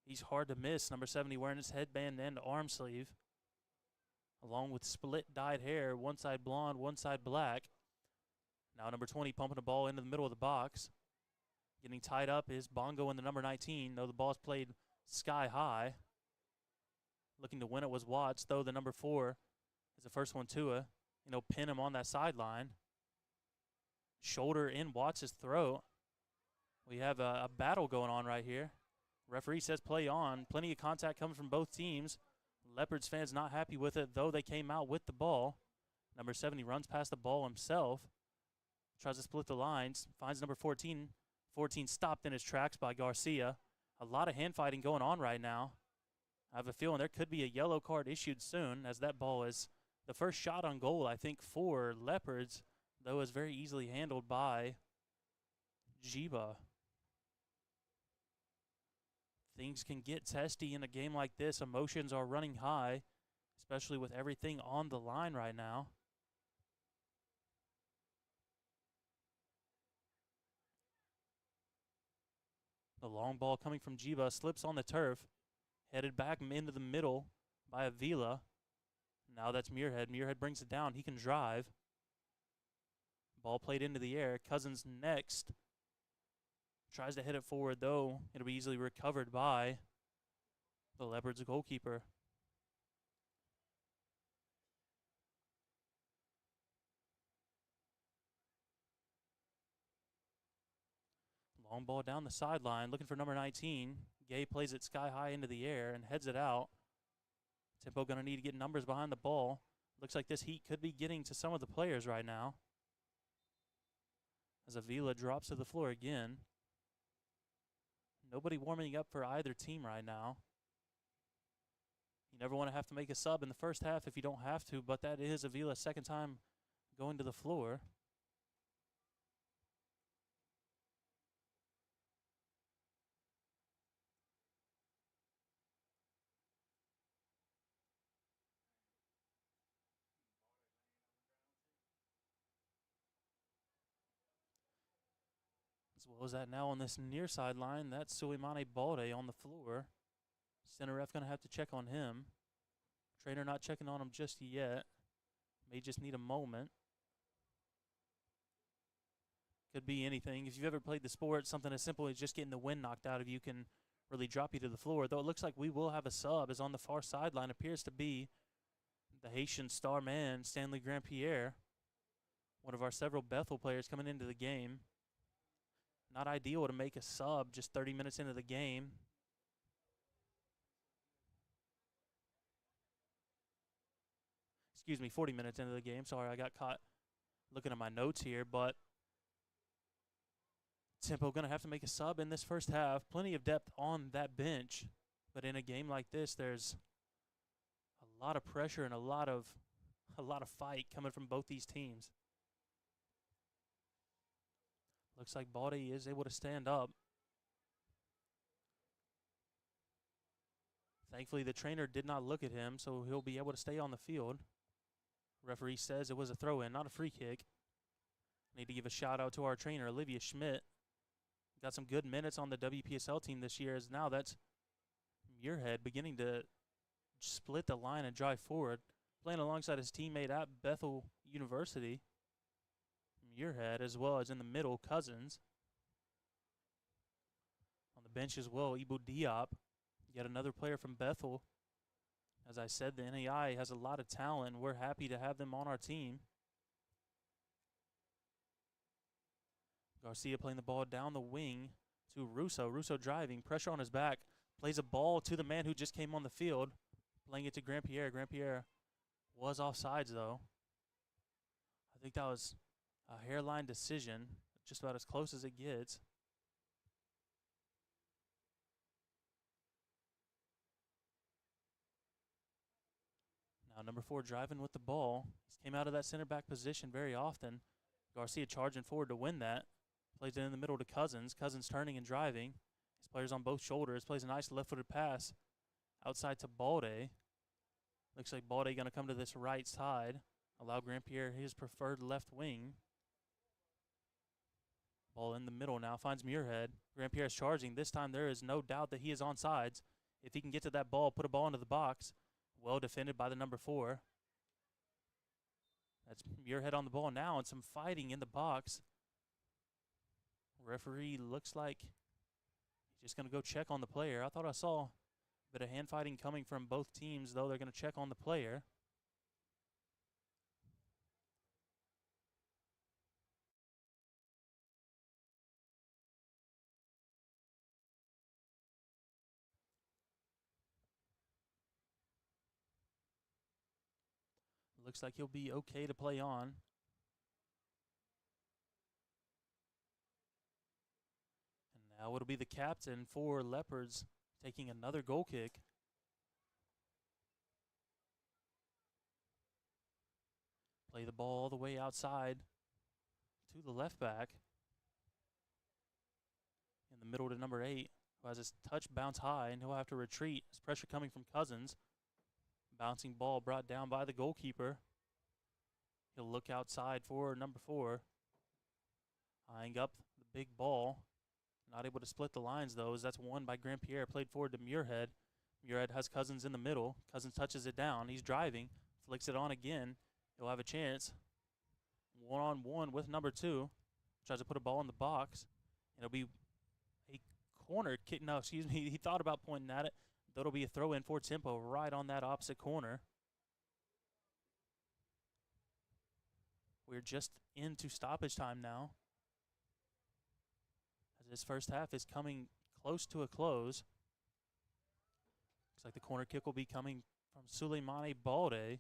he's hard to miss. Number 70 wearing his headband and arm sleeve, along with split dyed hair, one side blonde, one side black. Now number 20 pumping the ball into the middle of the box. Getting tied up is Bongo in the number 19, though the ball's played sky high. Looking to win it was Watts, though the number 4 is the first one to pin him on that sideline. Shoulder in Watts' throat. We have a battle going on right here. Referee says play on. Plenty of contact coming from both teams. Leopards fans not happy with it, though they came out with the ball. Number 70 runs past the ball himself. Tries to split the lines. Finds number 14. 14 stopped in his tracks by Garcia. A lot of hand fighting going on right now. I have a feeling there could be a yellow card issued soon, as that ball is the first shot on goal, I think, for Leopards, though is very easily handled by Jiba. Things can get testy in a game like this. Emotions are running high, especially with everything on the line right now. The long ball coming from Jiba slips on the turf, headed back into the middle by Avila. Now that's Muirhead. Muirhead brings it down. He can drive. Ball played into the air. Cousins next. Tries to hit it forward, though. It'll be easily recovered by the Leopards goalkeeper. Long ball down the sideline, looking for number 19. Gay plays it sky high into the air and heads it out. Tempo going to need to get numbers behind the ball. Looks like this heat could be getting to some of the players right now. as Avila drops to the floor again. Nobody warming up for either team right now. You never want to have to make a sub in the first half if you don't have to, but that is Avila's second time going to the floor. As well as that now on this near sideline, that's Suleimani Balde on the floor. Center ref going to have to check on him. Trainer not checking on him just yet. May just need a moment. Could be anything. If you've ever played the sport, something as simple as just getting the wind knocked out of you can really drop you to the floor. Though it looks like we will have a sub, as on the far sideline appears to be the Haitian star man, Stanley Grandpierre, one of our several Bethel players coming into the game. Not ideal to make a sub just 30 minutes into the game. Excuse me, 40 minutes into the game. Sorry, I got caught looking at my notes here, but Tempo going to have to make a sub in this first half. Plenty of depth on that bench, but in a game like this, there's a lot of pressure and a lot of fight coming from both these teams. Looks like Balde is able to stand up. Thankfully, the trainer did not look at him, so he'll be able to stay on the field. Referee says it was a throw-in, not a free kick. Need to give a shout-out to our trainer, Olivia Schmidt. Got some good minutes on the WPSL team this year, as now that's Muirhead beginning to split the line and drive forward, playing alongside his teammate at Bethel University, Muirhead, as well as in the middle, Cousins. On the bench as well, Ibu Diop, yet another player from Bethel. As I said, the NAI has a lot of talent, and we're happy to have them on our team. Garcia playing the ball down the wing to Russo. Russo driving, pressure on his back, plays a ball to the man who just came on the field, playing it to Grandpierre. Grandpierre was offsides, though. I think that was a hairline decision, just about as close as it gets. Now number 4 driving with the ball. He's came out of that center back position very often. Garcia charging forward to win that. Plays it in the middle to Cousins. Cousins turning and driving. His players on both shoulders. Plays a nice left-footed pass outside to Balde. Looks like Balde going to come to this right side. Allow Grandpierre his preferred left wing. Ball in the middle now. Finds Muirhead. Grandpierre's charging. This time there is no doubt that he is on sides. If he can get to that ball, put a ball into the box. Well defended by the number 4. That's Muirhead on the ball now, and some fighting in the box. Referee looks like he's just going to go check on the player. I thought I saw a bit of hand fighting coming from both teams, though. They're going to check on the player. Looks like he'll be okay to play on. Now it'll be the captain for Leopards taking another goal kick. Play the ball all the way outside to the left back. In the middle to number 8, who has his touch bounce high, and he'll have to retreat. There's pressure coming from Cousins. Bouncing ball brought down by the goalkeeper. He'll look outside for number 4. Eyeing up the big ball. Not able to split the lines, though, as that's won by Grandpierre. Played forward to Muirhead. Muirhead has Cousins in the middle. Cousins touches it down. He's driving. Flicks it on again. He'll have a chance. One-on-one with number 2. Tries to put a ball in the box. It'll be a corner kick. No, excuse me. He thought about pointing at it. That'll be a throw-in for Tempo right on that opposite corner. We're just into stoppage time now, as this first half is coming close to a close. Looks like the corner kick will be coming from Suleimani Balde.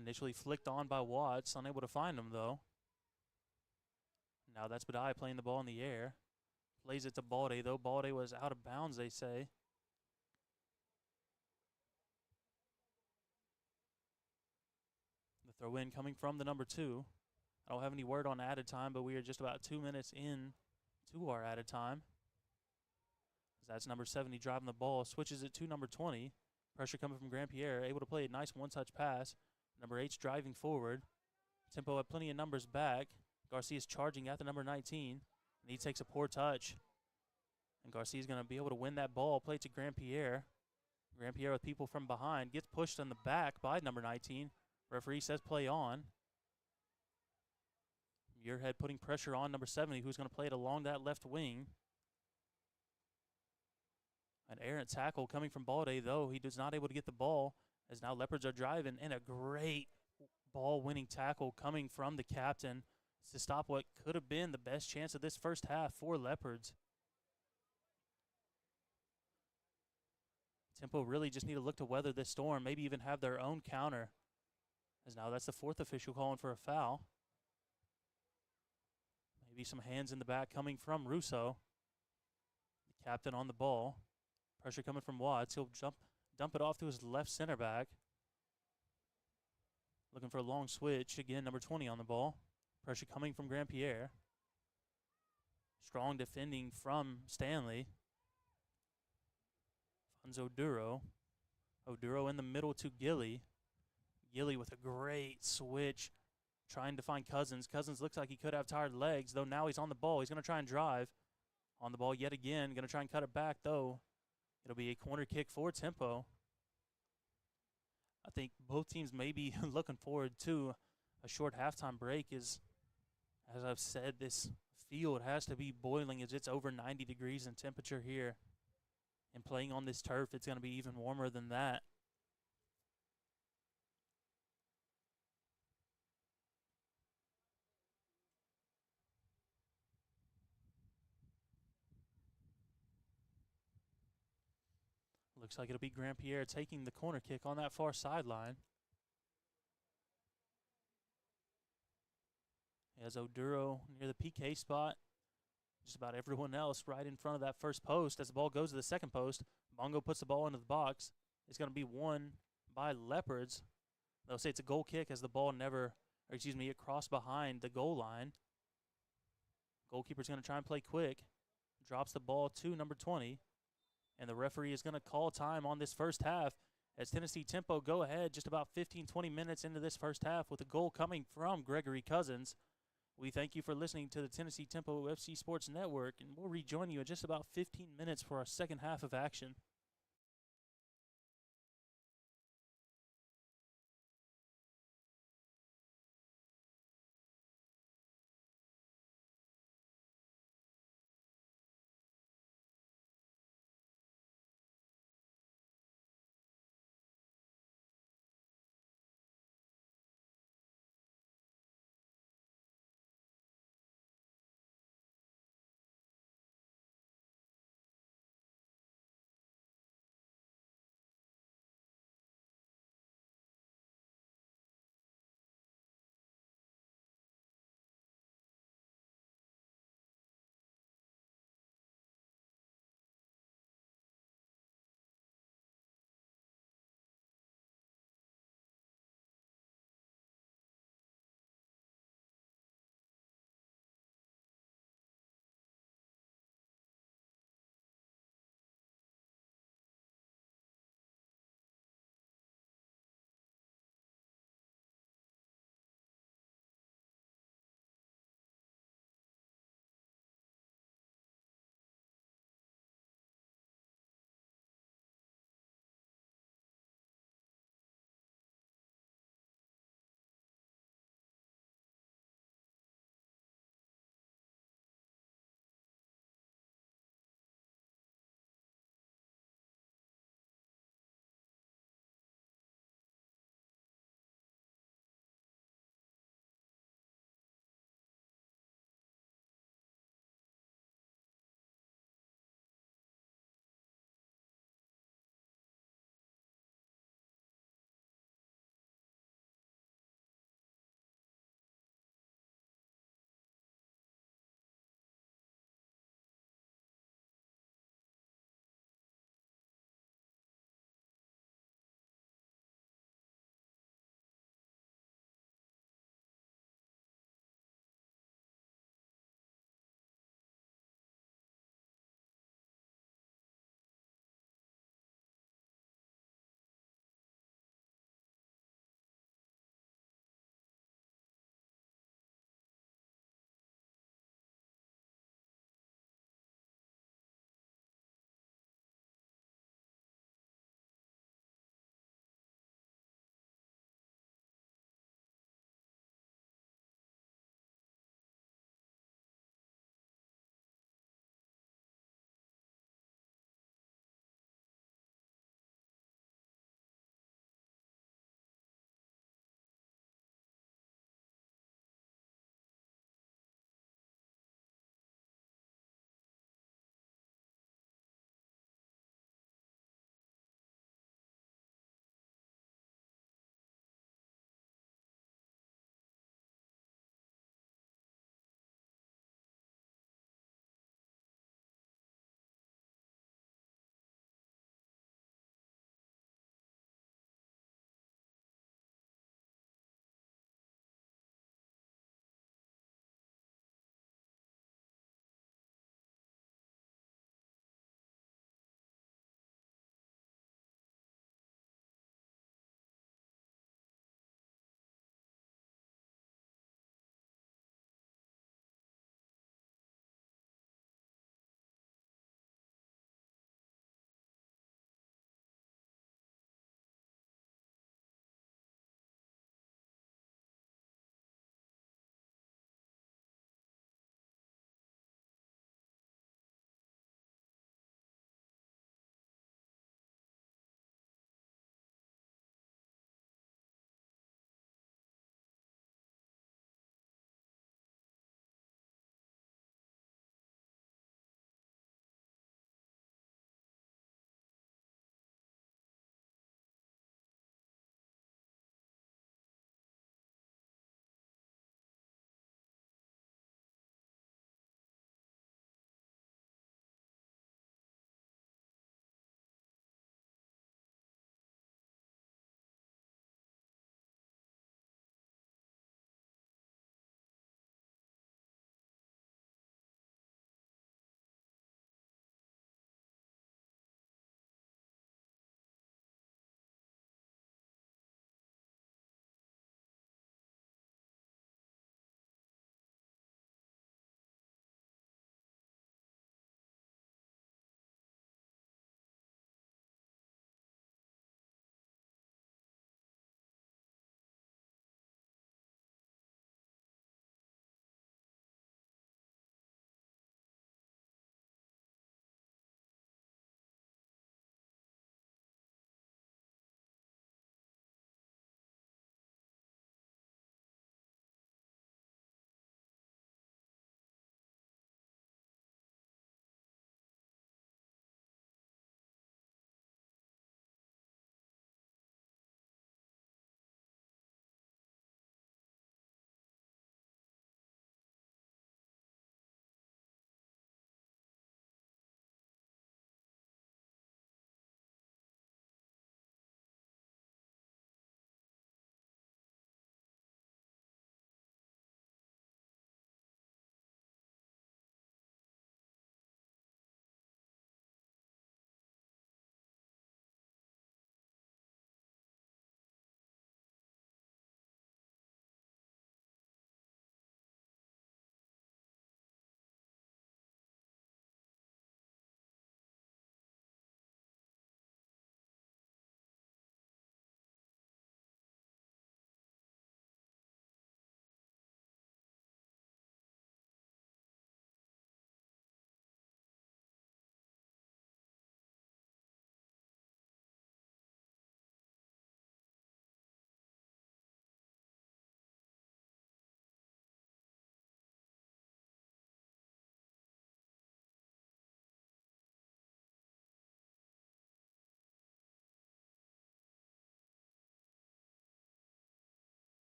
Initially flicked on by Watts, unable to find him though. Now that's Badai playing the ball in the air. Plays it to Balde, though. Balde was out of bounds, they say. The throw in coming from the number 2. I don't have any word on added time, but we are just about 2 minutes in to our added time. That's number 70 driving the ball. Switches it to number 20. Pressure coming from Grand Pierre. Able to play a nice one-touch pass. Number 8's driving forward. Tempo had plenty of numbers back. Garcia's charging at the number 19. And he takes a poor touch. And Garcia's going to be able to win that ball. Play to Grand Pierre. Grand Pierre with people from behind. Gets pushed in the back by number 19. Referee says play on. Muirhead putting pressure on number 70, who's going to play it along that left wing. An errant tackle coming from Balde, though. He was not able to get the ball, as now Leopards are driving. And a great ball-winning tackle coming from the captain to stop what could have been the best chance of this first half for Leopards. Tempo really just need to look to weather this storm, maybe even have their own counter. As now that's the 4th official calling for a foul. Maybe some hands in the back coming from Russo. The captain on the ball. Pressure coming from Watts. He'll dump it off to his left center back. Looking for a long switch. Again, number 20 on the ball. Pressure coming from Grand Pierre. Strong defending from Stanley. Finds Oduro. Oduro in the middle to Gilly. Gilly with a great switch. Trying to find Cousins. Cousins looks like he could have tired legs, though now he's on the ball. He's going to try and drive. On the ball yet again. Going to try and cut it back, though. It'll be a corner kick for Tempo. I think both teams may be looking forward to a short halftime break. As I've said, this field has to be boiling as it's over 90 degrees in temperature here. And playing on this turf, it's going to be even warmer than that. Looks like it'll be Grand Pierre taking the corner kick on that far sideline. As Oduro near the PK spot. Just about everyone else right in front of that first post. As the ball goes to the second post, Bongo puts the ball into the box. It's going to be won by Leopards. They'll say it's a goal kick as the ball it crossed behind the goal line. Goalkeeper's going to try and play quick. Drops the ball to number 20. And the referee is going to call time on this first half as Tennessee Tempo go ahead just about 15-20 minutes into this first half with a goal coming from Gregory Cousins. We thank you for listening to the Tennessee Tempo FC Sports Network, and we'll rejoin you in just about 15 minutes for our second half of action.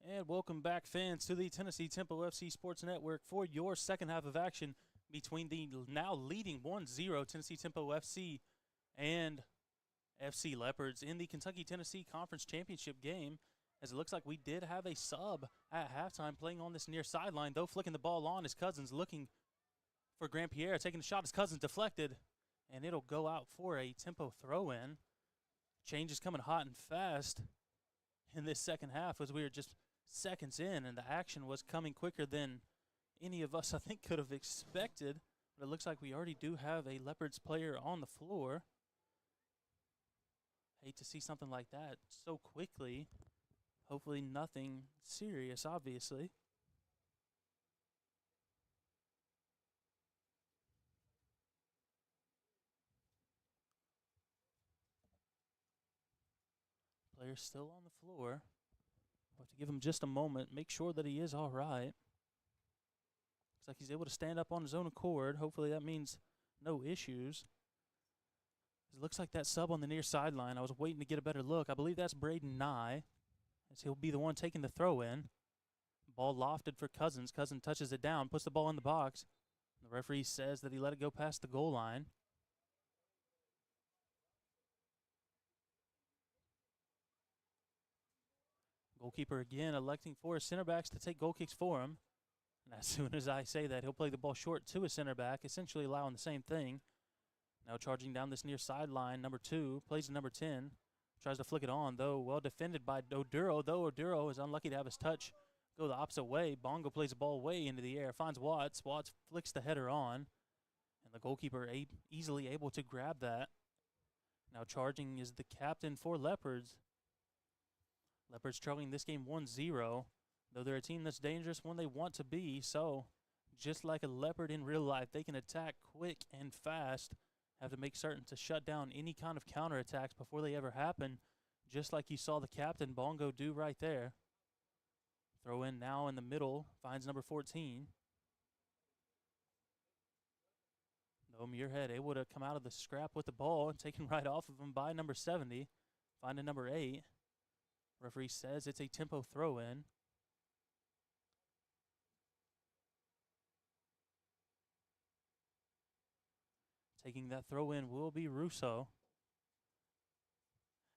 And welcome back, fans, to the Tennessee Temple FC Sports Network for your second half of action between the now leading 1-0 Tennessee Temple FC and FC Leopards in the Kentucky-Tennessee Conference Championship game, as it looks like we did have a sub at halftime playing on this near sideline, though flicking the ball on his Cousins, looking for Grand Pierre, taking a shot. His Cousins deflected, and it'll go out for a Tempo throw-in. Change is coming hot and fast in this second half as we were just seconds in, and the action was coming quicker than any of us, I think, could have expected. But it looks like we already do have a Leopards player on the floor. Hate to see something like that so quickly. Hopefully nothing serious, obviously. Player's still on the floor. We'll have to give him just a moment, make sure that he is all right. Looks like he's able to stand up on his own accord. Hopefully that means no issues. It looks like that sub on the near sideline, I was waiting to get a better look. I believe that's Braden Nye, as he'll be the one taking the throw in. Ball lofted for Cousins. Cousins touches it down, puts the ball in the box. The referee says that he let it go past the goal line. Goalkeeper again electing for his center backs to take goal kicks for him. And as soon as I say that, he'll play the ball short to his center back, essentially allowing the same thing. Now charging down this near sideline, number 2, plays to number 10. Tries to flick it on, though well defended by Oduro, though Oduro is unlucky to have his touch go the opposite way. Bongo plays the ball way into the air, finds Watts. Watts flicks the header on, and the goalkeeper easily able to grab that. Now charging is the captain for Leopards. Leopards trailing this game 1-0, though they're a team that's dangerous when they want to be. So just like a Leopard in real life, they can attack quick and fast, have to make certain to shut down any kind of counterattacks before they ever happen, just like you saw the captain Bongo do right there. Throw in now in the middle, finds number 14. Though Muirhead able to come out of the scrap with the ball and taken right off of him by number 70, finding number 8. Referee says it's a tempo throw in. Taking that throw in will be Russo.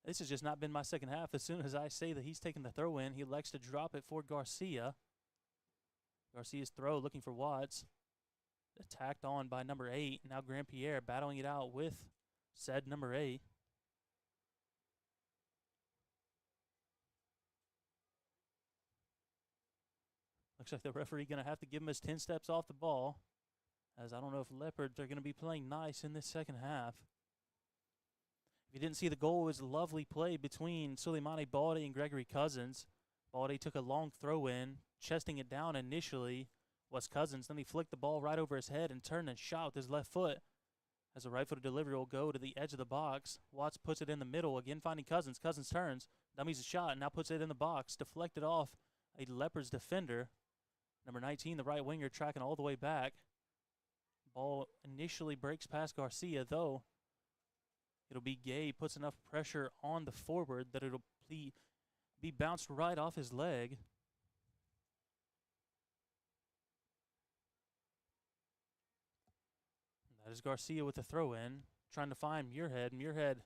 This has just not been my second half. As soon as I say that he's taking the throw in, he elects to drop it for Garcia. Garcia's throw looking for Watts. Attacked on by number 8. Now Grand Pierre battling it out with said number 8. Looks like the referee going to have to give him his 10 steps off the ball, as I don't know if Leopards are going to be playing nice in this second half. If you didn't see the goal, it was a lovely play between Suleimani Balde and Gregory Cousins. Balde took a long throw in, chesting it down initially was Cousins. Then he flicked the ball right over his head and turned and shot with his left foot. As a right-footed delivery will go to the edge of the box. Watts puts it in the middle, again finding Cousins. Cousins turns, dummies a shot, and now puts it in the box. Deflected off a Leopards defender. Number 19, the right winger, tracking all the way back. Ball initially breaks past Garcia, though it'll be Gay, puts enough pressure on the forward that it'll be bounced right off his leg. That is Garcia with the throw in, trying to find Muirhead. Muirhead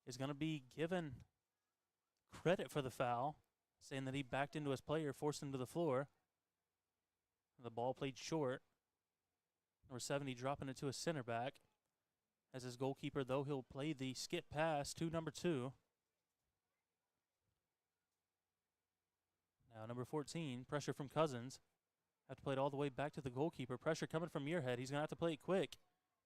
is going to be given credit for the foul, saying that he backed into his player, forced him to the floor. The ball played short. Number 70 dropping it to a center back. As his goalkeeper, though, he'll play the skip pass to number 2. Now number 14, pressure from Cousins. Have to play it all the way back to the goalkeeper. Pressure coming from Muirhead. He's going to have to play it quick.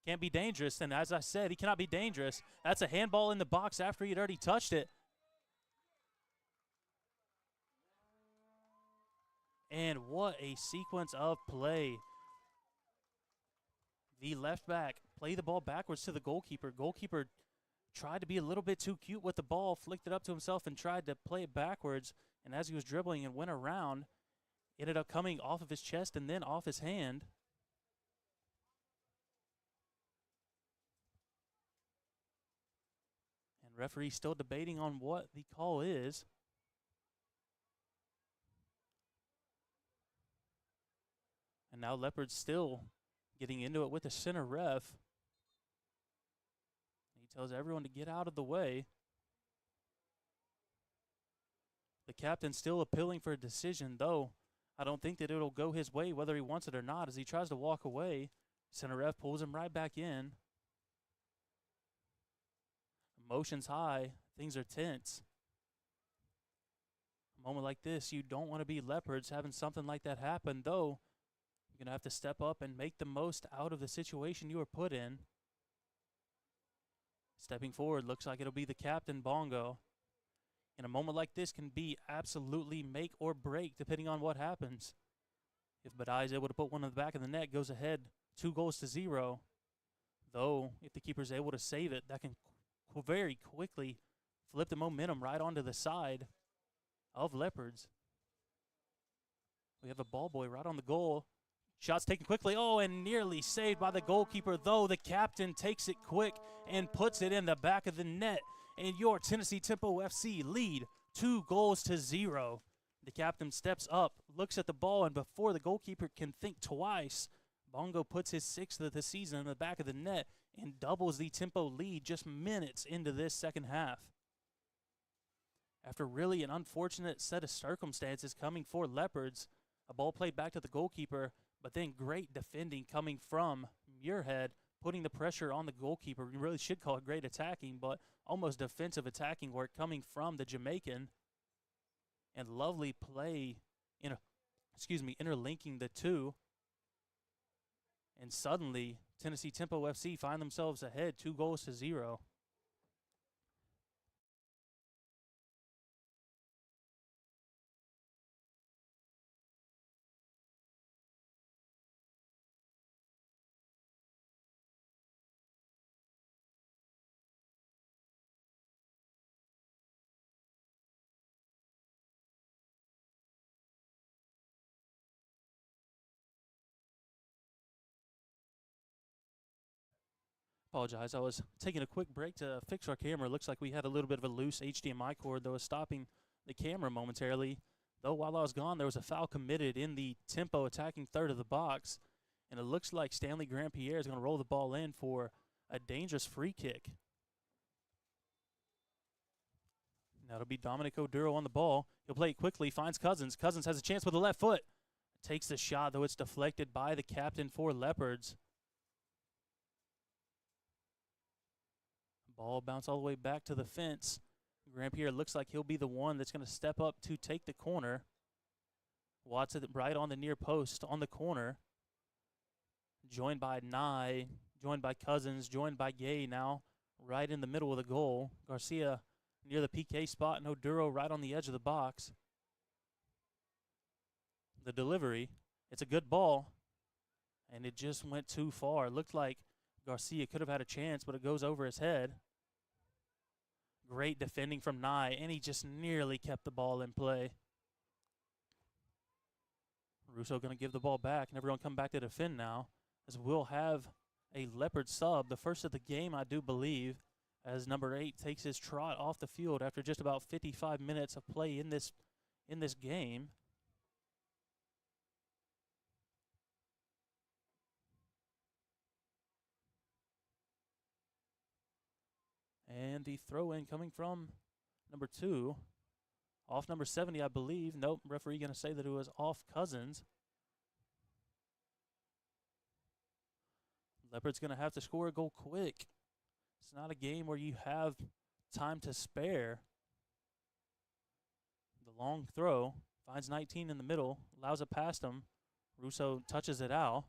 Can't be dangerous, and as I said, he cannot be dangerous. That's a handball in the box after he had already touched it. And what a sequence of play. The left back played the ball backwards to the goalkeeper. Goalkeeper tried to be a little bit too cute with the ball, flicked it up to himself and tried to play it backwards. And as he was dribbling and went around, it ended up coming off of his chest and then off his hand. And referee still debating on what the call is. And now Leopards still getting into it with the center ref. He tells everyone to get out of the way. The captain still appealing for a decision, though I don't think that it'll go his way whether he wants it or not. As he tries to walk away, center ref pulls him right back in. Emotions high, things are tense. A moment like this, you don't want to be Leopards having something like that happen, though you're going to have to step up and make the most out of the situation you were put in. Stepping forward, looks like it'll be the captain, Bongo. And a moment like this can be absolutely make or break depending on what happens. If Badai is able to put one in the back of the net, goes ahead 2-0. Though, if the keeper is able to save it, that can very quickly flip the momentum right onto the side of Leopards. We have a ball boy right on the goal. Shots taken quickly. Oh, and nearly saved by the goalkeeper, though the captain takes it quick and puts it in the back of the net. And your Tennessee Tempo FC lead 2-0. The captain steps up, looks at the ball, and before the goalkeeper can think twice, Bongo puts his 6th of the season in the back of the net and doubles the Tempo lead just minutes into this second half. After really an unfortunate set of circumstances coming for Leopards, a ball played back to the goalkeeper, but then great defending coming from Muirhead, putting the pressure on the goalkeeper. We really should call it great attacking, but almost defensive attacking work coming from the Jamaican. And lovely play, interlinking the two. And suddenly, Tennessee Tempo FC find themselves ahead 2-0. Apologize. I was taking a quick break to fix our camera. Looks like we had a little bit of a loose HDMI cord that was stopping the camera momentarily. Though while I was gone, there was a foul committed in the Tempo attacking third of the box. And it looks like Stanley Grandpierre is going to roll the ball in for a dangerous free kick. Now it'll be Dominic Oduro on the ball. He'll play it quickly, finds Cousins. Cousins has a chance with the left foot. Takes the shot, though it's deflected by the captain for Leopards. Ball bounce all the way back to the fence. Grandpierre looks like he'll be the one that's going to step up to take the corner. Watson right on the near post on the corner. Joined by Nye, joined by Cousins, joined by Gay now right in the middle of the goal. Garcia near the PK spot and Oduro right on the edge of the box. The delivery, it's a good ball, and it just went too far. It looked like Garcia could have had a chance, but it goes over his head. Great defending from Nye, and he just nearly kept the ball in play. Russo going to give the ball back, and everyone come back to defend now, as we'll have a Leopard sub, the first of the game, I do believe, as number 8 takes his trot off the field after just about 55 minutes of play in this game. And the throw-in coming from number 2. Off number 70, I believe. Nope, referee going to say that it was off Cousins. Leopard's going to have to score a goal quick. It's not a game where you have time to spare. The long throw finds 19 in the middle, allows it past him. Russo touches it out.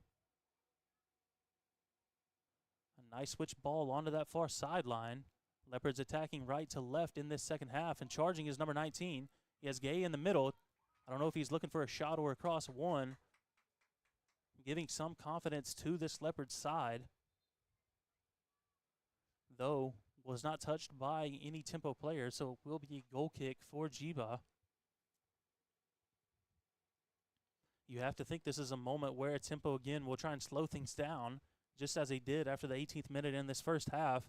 A nice switch ball onto that far sideline. Leopards attacking right to left in this second half, and charging is number 19. He has Gay in the middle. I don't know if he's looking for a shot or across one. Giving some confidence to this Leopard side, though was not touched by any Tempo player, so it will be a goal kick for Jiba. You have to think this is a moment where Tempo again will try and slow things down, just as he did after the 18th minute in this first half.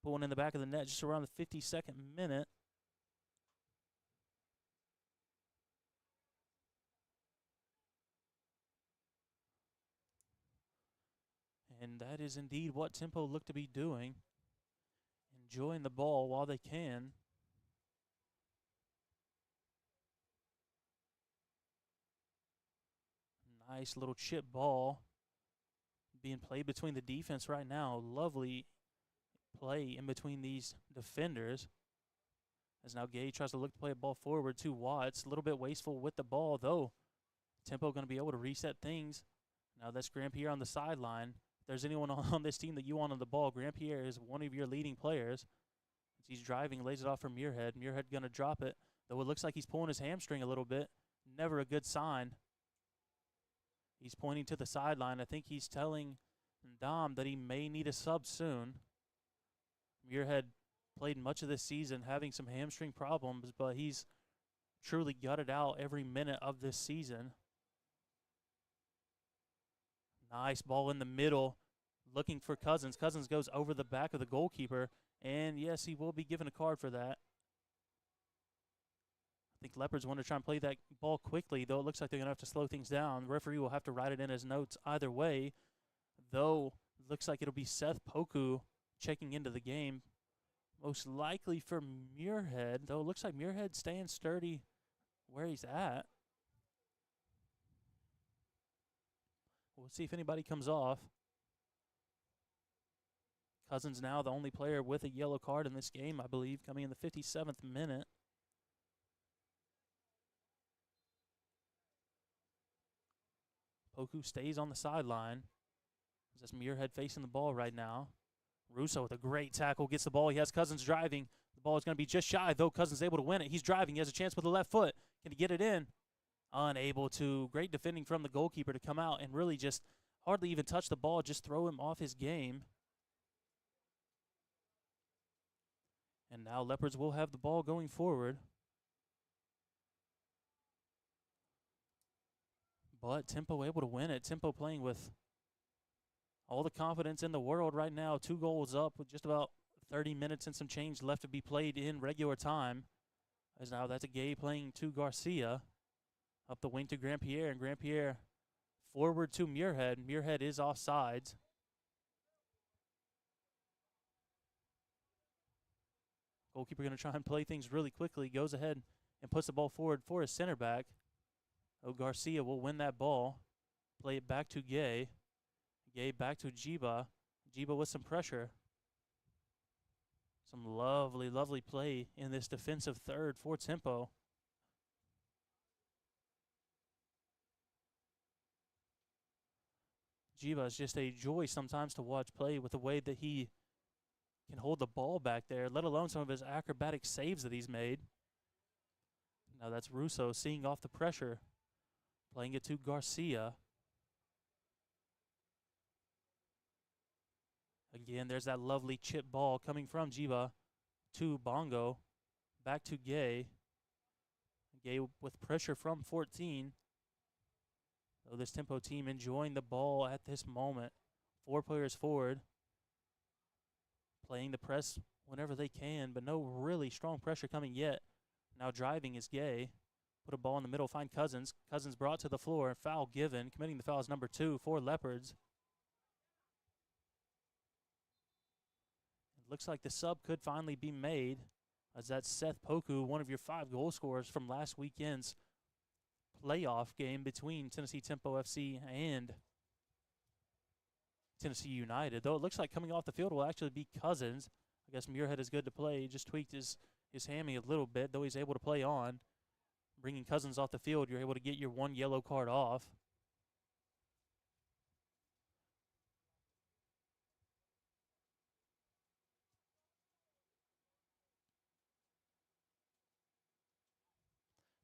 Put one in the back of the net just around the 52nd minute. And that is indeed what Tempo looked to be doing. Enjoying the ball while they can. Nice little chip ball being played between the defense right now. Lovely play in between these defenders. As now Gay tries to look to play a ball forward to Watts. A little bit wasteful with the ball, though. Tempo going to be able to reset things. Now that's Grandpierre on the sideline. If there's anyone on this team that you want on the ball, Grandpierre is one of your leading players. As he's driving, lays it off for Muirhead. Muirhead going to drop it, though it looks like he's pulling his hamstring a little bit. Never a good sign. He's pointing to the sideline. I think he's telling Dom that he may need a sub soon. Muirhead played much of this season having some hamstring problems, but he's truly gutted out every minute of this season. Nice ball in the middle, looking for Cousins. Cousins goes over the back of the goalkeeper, and yes, he will be given a card for that. I think Leopards want to try and play that ball quickly, though it looks like they're going to have to slow things down. The referee will have to write it in his notes either way, though it looks like it'll be Seth Poku checking into the game, most likely for Muirhead, though it looks like Muirhead staying sturdy where he's at. We'll see if anybody comes off. Cousins now the only player with a yellow card in this game, I believe, coming in the 57th minute. Poku stays on the sideline. That's Muirhead facing the ball right now. Russo with a great tackle, gets the ball. He has Cousins driving. The ball is going to be just shy, though Cousins able to win it. He's driving. He has a chance with the left foot. Can he get it in? Unable to. Great defending from the goalkeeper to come out and really just hardly even touch the ball, just throw him off his game. And now Leopards will have the ball going forward. But Tempo able to win it. Tempo playing with all the confidence in the world right now. 2 goals up with just about 30 minutes and some change left to be played in regular time. As now that's a Gay playing to Garcia. Up the wing to Grandpierre, and Grandpierre forward to Muirhead. Muirhead is offsides. Goalkeeper going to try and play things really quickly. Goes ahead and puts the ball forward for his center back. Oh, Garcia will win that ball. Play it back to Gay. Gay back to Jiba. Jiba with some pressure. Some lovely, lovely play in this defensive third for Tempo. Jiba is just a joy sometimes to watch play with the way that he can hold the ball back there, let alone some of his acrobatic saves that he's made. Now that's Russo seeing off the pressure, playing it to Garcia. Again, there's that lovely chip ball coming from Jiba to Bongo, back to Gay. Gay with pressure from 14. So this Tempo team enjoying the ball at this moment. 4 players forward, playing the press whenever they can, but no really strong pressure coming yet. Now driving is Gay. Put a ball in the middle, find Cousins. Cousins brought to the floor, foul given. Committing the foul is number 2 for Leopards. It looks like the sub could finally be made, as that's Seth Poku, one of your 5 goal scorers from last weekend's playoff game between Tennessee Tempo FC and Tennessee United. Though it looks like coming off the field will actually be Cousins. I guess Muirhead is good to play. He just tweaked his hammy a little bit, though he's able to play on. Bringing Cousins off the field, you're able to get your 1 yellow card off.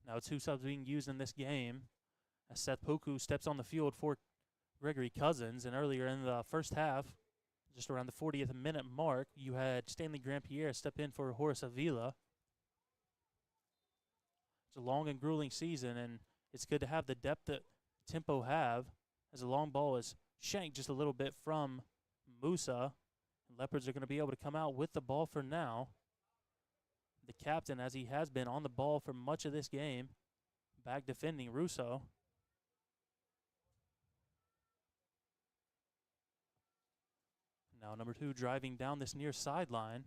Now 2 subs being used in this game as Seth Poku steps on the field for Gregory Cousins. And earlier in the first half, just around the 40th minute mark, you had Stanley Grandpierre step in for Horace Avila. It's a long and grueling season, and it's good to have the depth that Tempo have, as the long ball is shanked just a little bit from Musa. Leopards are going to be able to come out with the ball for now. The captain, as he has been on the ball for much of this game, back defending Russo. Now number 2 driving down this near sideline,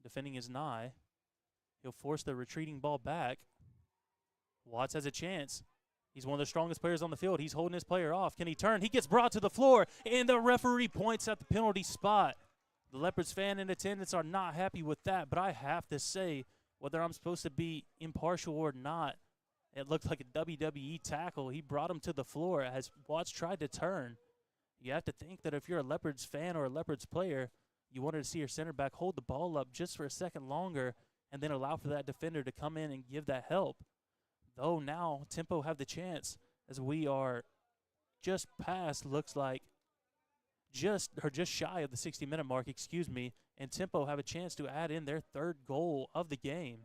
defending his nigh. He'll force the retreating ball back. Watts has a chance. He's one of the strongest players on the field. He's holding his player off. Can he turn? He gets brought to the floor, and the referee points at the penalty spot. The Leopards fan in attendance are not happy with that, but I have to say, whether I'm supposed to be impartial or not, it looked like a WWE tackle. He brought him to the floor as Watts tried to turn. You have to think that if you're a Leopards fan or a Leopards player, you wanted to see your center back hold the ball up just for a second longer and then allow for that defender to come in and give that help. Though now Tempo have the chance as we are just past, looks like, just shy of the 60-minute mark, and Tempo have a chance to add in their 3rd goal of the game.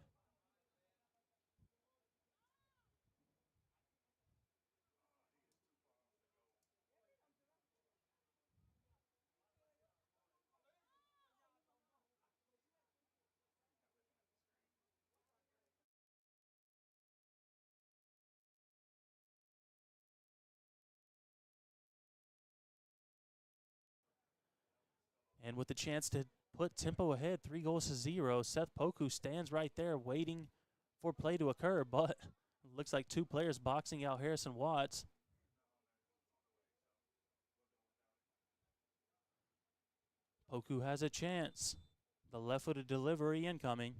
And with the chance to put Tempo ahead 3-0, Seth Poku stands right there waiting for play to occur, but it looks like 2 players boxing out Harrison Watts. Poku has a chance. The left-footed delivery incoming.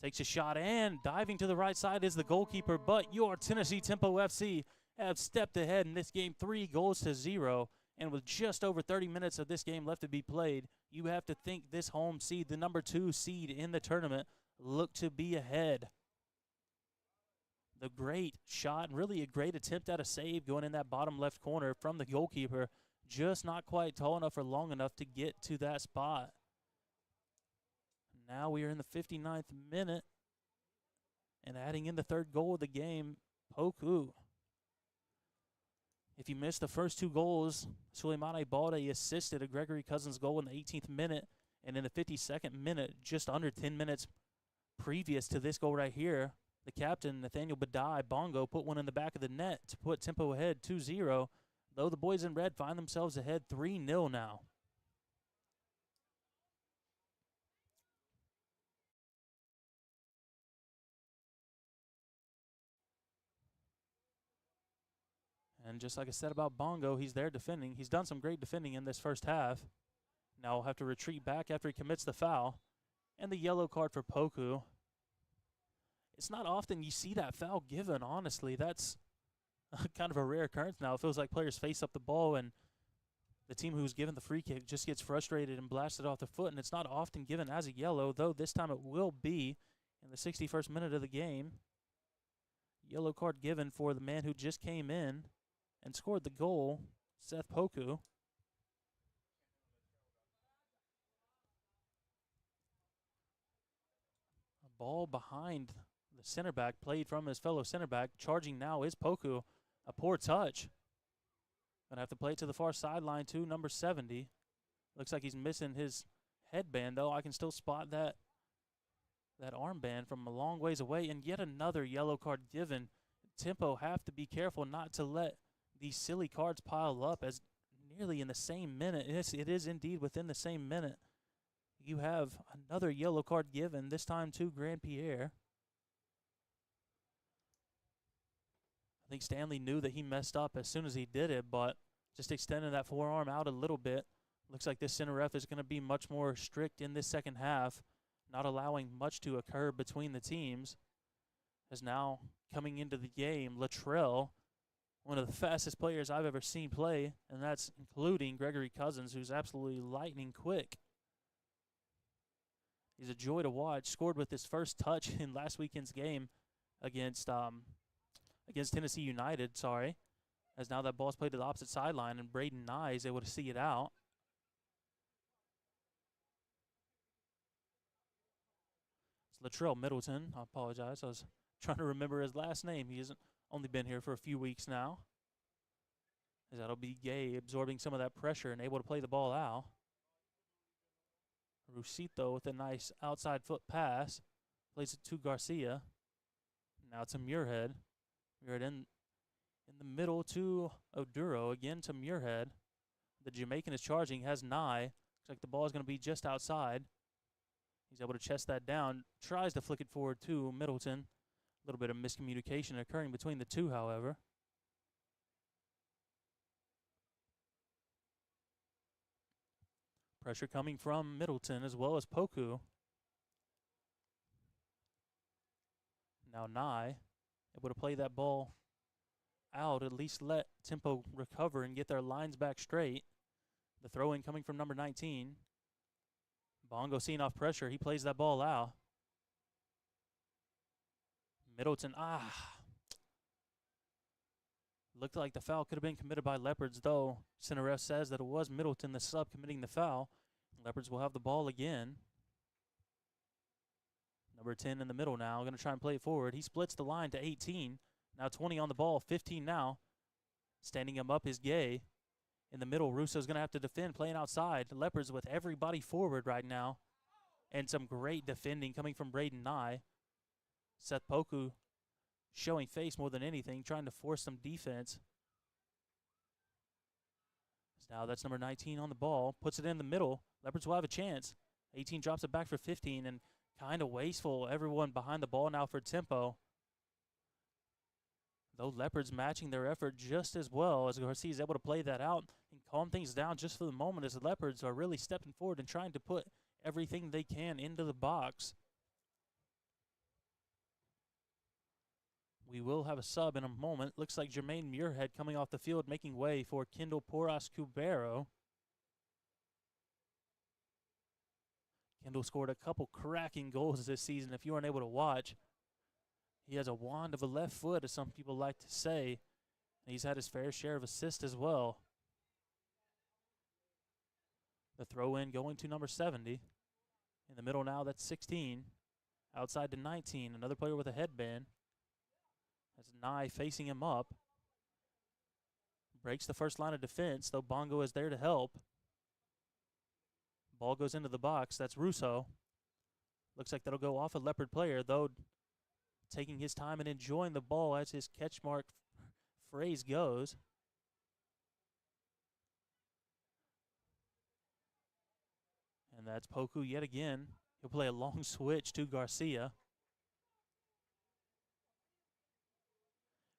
Takes a shot and diving to the right side is the goalkeeper, but your Tennessee Tempo FC have stepped ahead in this game 3-0. And with just over 30 minutes of this game left to be played, you have to think this home seed, the number 2 seed in the tournament, look to be ahead. The great shot, really a great attempt at a save going in that bottom left corner from the goalkeeper, just not quite tall enough or long enough to get to that spot. Now we are in the 59th minute, and adding in the 3rd goal of the game, Poku. If you missed the first 2 goals, Suleimane Balde assisted a Gregory Cousins goal in the 18th minute, and in the 52nd minute, just under 10 minutes previous to this goal right here, the captain, Nathaniel Badai Bongo, put one in the back of the net to put Tempo ahead 2-0, though the boys in red find themselves ahead 3-0 now. And just like I said about Bongo, he's there defending. He's done some great defending in this first half. Now he'll have to retreat back after he commits the foul. And the yellow card for Poku. It's not often you see that foul given, honestly. That's kind of a rare occurrence now. It feels like players face up the ball and the team who's given the free kick just gets frustrated and blasted off the foot. And it's not often given as a yellow, though this time it will be in the 61st minute of the game. Yellow card given for the man who just came in and scored the goal, Seth Poku. A ball behind the center back, played from his fellow center back. Charging now is Poku. A poor touch. Gonna have to play it to the far sideline to number 70. Looks like he's missing his headband, though. I can still spot that armband from a long ways away. And yet another yellow card given. Tempo have to be careful not to let these silly cards pile up, as nearly in the same minute. It is indeed within the same minute. You have another yellow card given, this time to Grand Pierre. I think Stanley knew that he messed up as soon as he did it, but just extending that forearm out a little bit. Looks like this center ref is going to be much more strict in this second half, not allowing much to occur between the teams. As now coming into the game, Latrell, one of the fastest players I've ever seen play, and that's including Gregory Cousins, who's absolutely lightning quick. He's a joy to watch. Scored with his first touch in last weekend's game against Tennessee United, as now that ball's played to the opposite sideline, and Braden Nye is able to see it out. It's Latrell Middleton. I apologize. I was trying to remember his last name. He hasn't only been here for a few weeks now. As that'll be Gay absorbing some of that pressure and able to play the ball out. Rusito with a nice outside foot pass. Plays it to Garcia. Now it's a Muirhead. Muirhead In the middle to Oduro, again to Muirhead. The Jamaican is charging, has Nye. Looks like the ball is going to be just outside. He's able to chest that down, tries to flick it forward to Middleton. A little bit of miscommunication occurring between the two, however. Pressure coming from Middleton as well as Poku. Now Nye able to play that ball out, at least let Tempo recover and get their lines back straight. The throw-in coming from number 19. Bongo seeing off pressure. He plays that ball out. Middleton, looked like the foul could have been committed by Leopards, though. Center ref says that it was Middleton, the sub, committing the foul. Leopards will have the ball again. Number 10 in the middle now, going to try and play it forward. He splits the line to 18. Now 20 on the ball, 15 now. Standing him up is Gay. In the middle, Russo's going to have to defend, playing outside. The Leopards with everybody forward right now. And some great defending coming from Braden Nye. Seth Poku showing face more than anything, trying to force some defense. Now that's number 19 on the ball, puts it in the middle. Leopards will have a chance. 18 drops it back for 15, and kind of wasteful. Everyone behind the ball now for Tempo. Though Leopards matching their effort just as well, as Garcia is able to play that out and calm things down just for the moment, as the Leopards are really stepping forward and trying to put everything they can into the box. We will have a sub in a moment. Looks like Jermaine Muirhead coming off the field, making way for Kendall Porras Cubero. Kendall scored a couple cracking goals this season. If you weren't able to watch, he has a wand of a left foot, as some people like to say. And he's had his fair share of assists as well. The throw-in going to number 70. In the middle now, that's 16. Outside to 19, another player with a headband. That's Nye facing him up. Breaks the first line of defense, though Bongo is there to help. Ball goes into the box. That's Russo. Looks like that'll go off a Leopard player, though taking his time and enjoying the ball, as his catch mark phrase goes. And that's Poku yet again. He'll play a long switch to Garcia.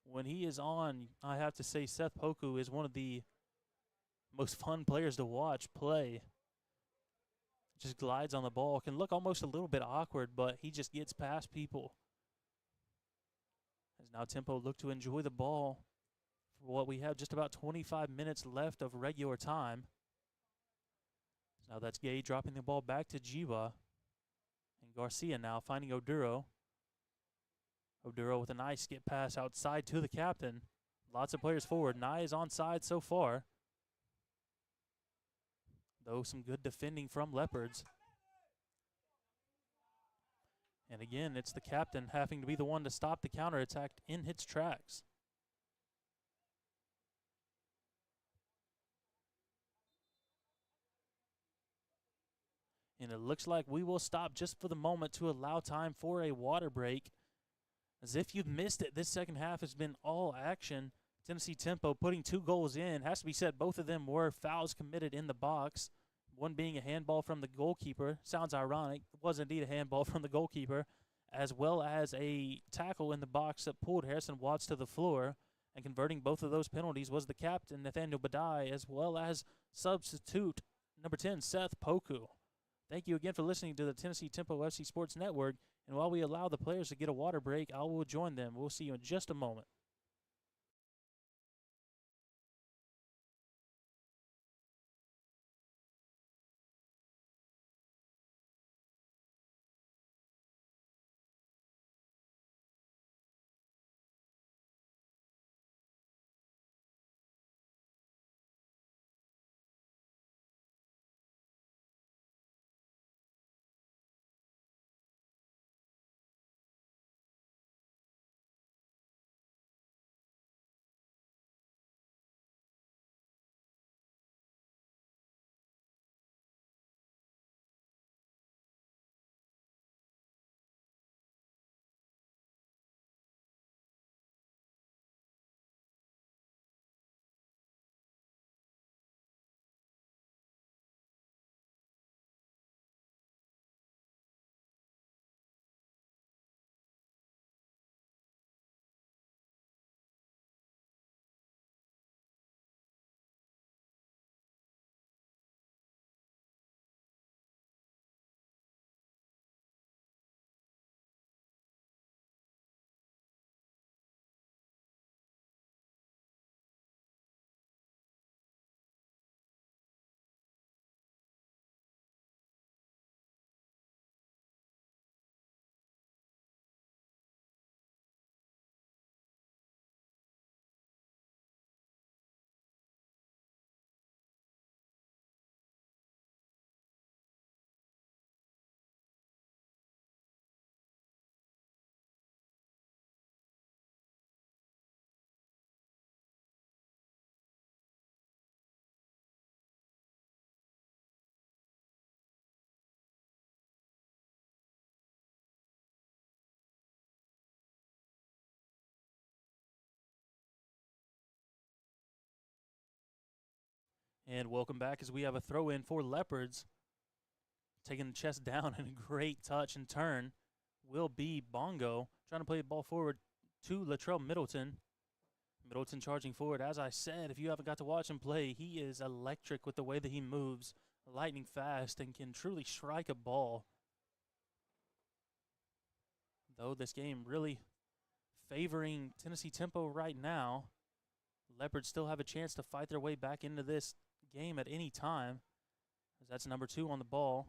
When he is on, I have to say Seth Poku is one of the most fun players to watch play. Just glides on the ball. Can look almost a little bit awkward, but he just gets past people. As now Tempo look to enjoy the ball for what we have just about 25 minutes left of regular time. Now that's Gay dropping the ball back to Jiwa. And Garcia now finding Oduro. Oduro with a nice skip pass outside to the captain. Lots of players forward. Nye is onside so far. Though some good defending from Leopards. And again, it's the captain having to be the one to stop the counterattack in its tracks. And it looks like we will stop just for the moment to allow time for a water break. As if you've missed it, this second half has been all action. Tennessee Tempo putting 2 goals in. Has to be said, both of them were fouls committed in the box. One being a handball from the goalkeeper. Sounds ironic. It was indeed a handball from the goalkeeper. As well as a tackle in the box that pulled Harrison Watts to the floor. And converting both of those penalties was the captain, Nathaniel Badai, as well as substitute number 10, Seth Poku. Thank you again for listening to the Tennessee Tempo FC Sports Network. And while we allow the players to get a water break, I will join them. We'll see you in just a moment. And welcome back as we have a throw in for Leopards. Taking the chest down and a great touch and turn will be Bongo. Trying to play the ball forward to Latrell Middleton. Middleton charging forward. As I said, if you haven't got to watch him play, he is electric with the way that he moves. Lightning fast and can truly strike a ball. Though this game really favoring Tennessee tempo right now, Leopards still have a chance to fight their way back into this game at any time. As that's number 2 on the ball.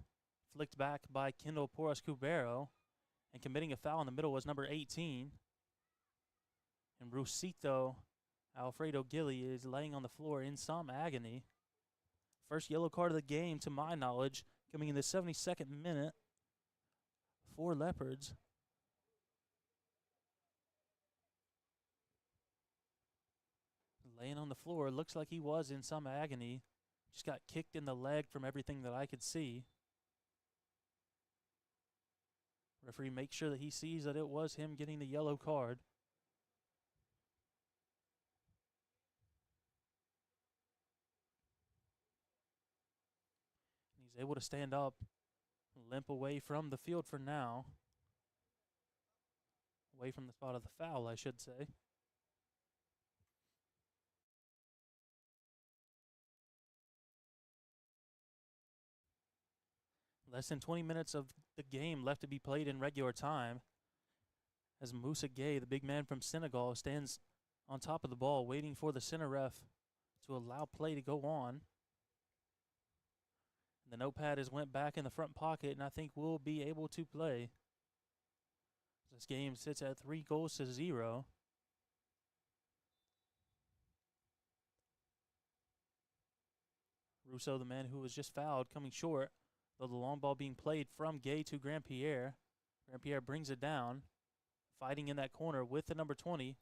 Flicked back by Kendall Porras-Cubero. And committing a foul in the middle was number 18. And Rusito Alfredo Gilly is laying on the floor in some agony. First yellow card of the game, to my knowledge, coming in the 72nd minute for Leopards. Laying on the floor, looks like he was in some agony. Just got kicked in the leg from everything that I could see. Referee makes sure that he sees that it was him getting the yellow card. He's able to stand up, limp away from the field for now. Away from the spot of the foul, I should say. Less than 20 minutes of the game left to be played in regular time. As Moussa Gueye, the big man from Senegal, stands on top of the ball waiting for the center ref to allow play to go on. The notepad has went back in the front pocket, and I think we'll be able to play. This game sits at 3-0. Russo, the man who was just fouled, coming short, though the long ball being played from Gueye to Grandpierre. Grandpierre brings it down, fighting in that corner with the number 20.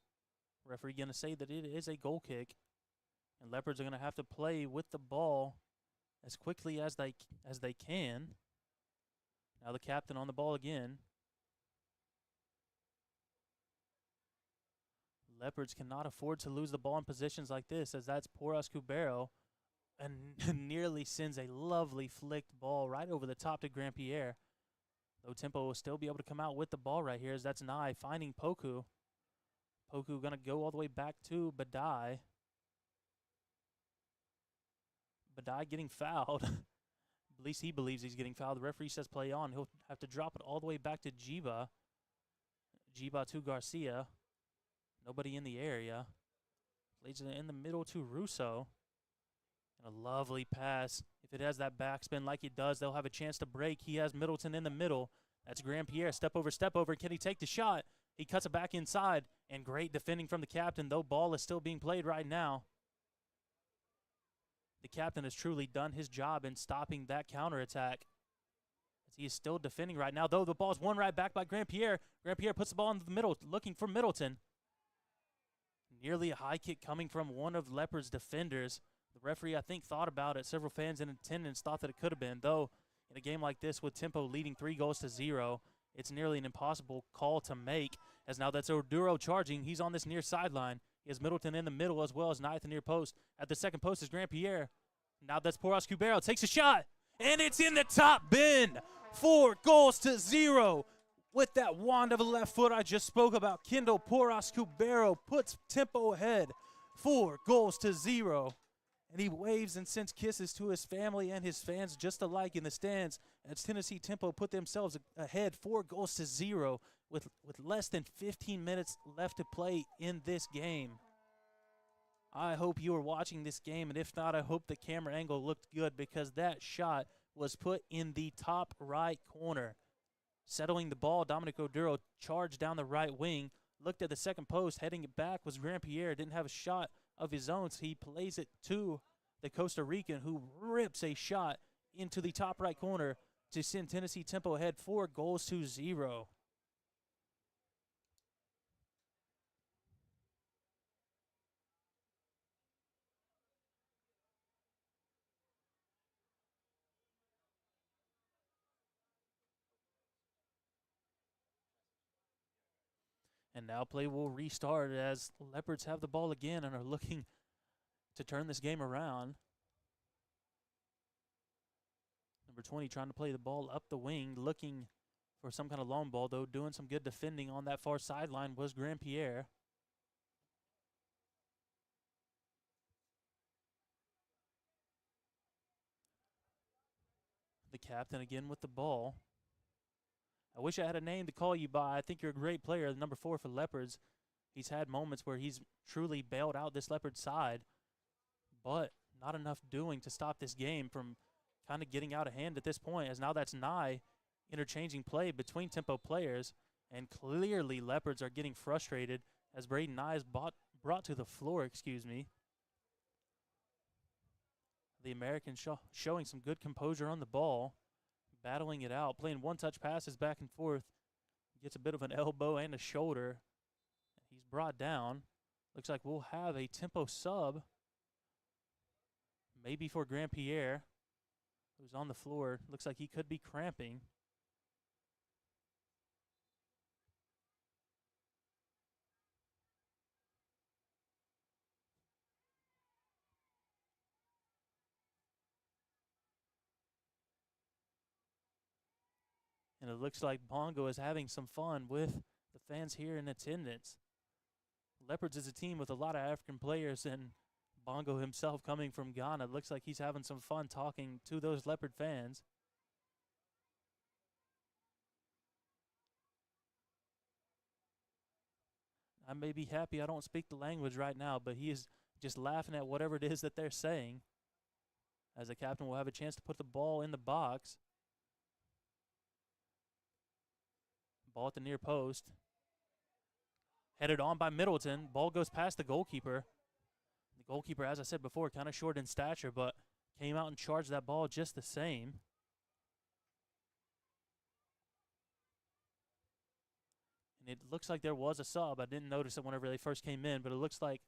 Referee going to say that it is a goal kick, and Leopards are going to have to play with the ball as quickly as they can. Now the captain on the ball again. Leopards cannot afford to lose the ball in positions like this, as that's Porras-Cubero, and nearly sends a lovely flicked ball right over the top to Grandpierre. Though Tempo will still be able to come out with the ball right here, as that's Nye finding Poku. Poku going to go all the way back to Badai. Badai getting fouled. At least he believes he's getting fouled. The referee says play on. He'll have to drop it all the way back to Jiba. Jiba to Garcia. Nobody in the area. Plays it in the middle to Russo. And a lovely pass. If it has that backspin like it does, they'll have a chance to break. He has Middleton in the middle. That's Grandpierre. Step over. Can he take the shot? He cuts it back inside. And great defending from the captain, though ball is still being played right now. The captain has truly done his job in stopping that counterattack. As he is still defending right now, though the ball's won right back by Grandpierre. Grandpierre puts the ball in the middle, looking for Middleton. Nearly a high kick coming from one of Leopards' defenders. The referee, I think, thought about it. Several fans in attendance thought that it could have been. Though, in a game like this with Tempo leading 3-0, it's nearly an impossible call to make. As now that's Orduro charging. He's on this near sideline. He has Middleton in the middle as well as Nye at the near post. At the second post is Grandpierre. Now that's Porras-Cubero. Takes a shot. And it's in the top bin. 4-0. With that wand of a left foot I just spoke about, Kendall Porras-Cubero puts Tempo ahead. 4-0. And he waves and sends kisses to his family and his fans just alike in the stands as Tennessee Tempo put themselves ahead 4-0 with less than 15 minutes left to play in this game. I hope you were watching this game, and if not, I hope the camera angle looked good, because that shot was put in the top right corner. Settling the ball, Dominic Orduro charged down the right wing, looked at the second post, heading it back was Grandpierre, didn't have a shot of his own, so he plays it to the Costa Rican, who rips a shot into the top right corner to send Tennessee Tempo ahead 4-0. And now play will restart as Leopards have the ball again and are looking to turn this game around. Number 20 trying to play the ball up the wing, looking for some kind of long ball, though doing some good defending on that far sideline was Grandpierre. The captain again with the ball. I wish I had a name to call you by. I think you're a great player, number 4 for Leopards. He's had moments where he's truly bailed out this Leopard side, but not enough doing to stop this game from kind of getting out of hand at this point, as now that's Nye interchanging play between tempo players, and clearly Leopards are getting frustrated as Braden Nye is brought to the floor, The American showing some good composure on the ball, battling it out, playing one-touch passes back and forth, gets a bit of an elbow and a shoulder. He's brought down. Looks like we'll have a tempo sub, maybe for Grandpierre, who's on the floor. Looks like he could be cramping. And it looks like Bongo is having some fun with the fans here in attendance. Leopards is a team with a lot of African players, and Bongo himself coming from Ghana. Looks like he's having some fun talking to those Leopard fans. I may be happy I don't speak the language right now, but he is just laughing at whatever it is that they're saying, as the captain will have a chance to put the ball in the box. Ball at the near post. Headed on by Middleton. Ball goes past the goalkeeper. The goalkeeper, as I said before, kind of short in stature, but came out and charged that ball just the same. And it looks like there was a sub. I didn't notice it whenever they first came in, but it looks like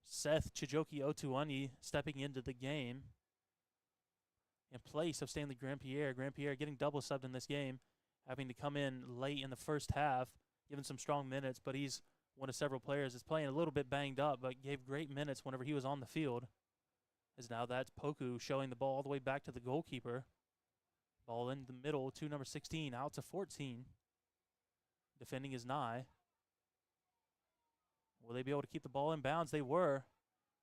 Seth Chijoki Otuani stepping into the game in place of Stanley Grandpierre. Grandpierre getting double subbed in this game, having to come in late in the first half, given some strong minutes, but he's one of several players that's playing a little bit banged up, but gave great minutes whenever he was on the field. As now that's Poku showing the ball all the way back to the goalkeeper. Ball in the middle to number 16, out to 14. Defending is Nye. Will they be able to keep the ball in bounds? They were.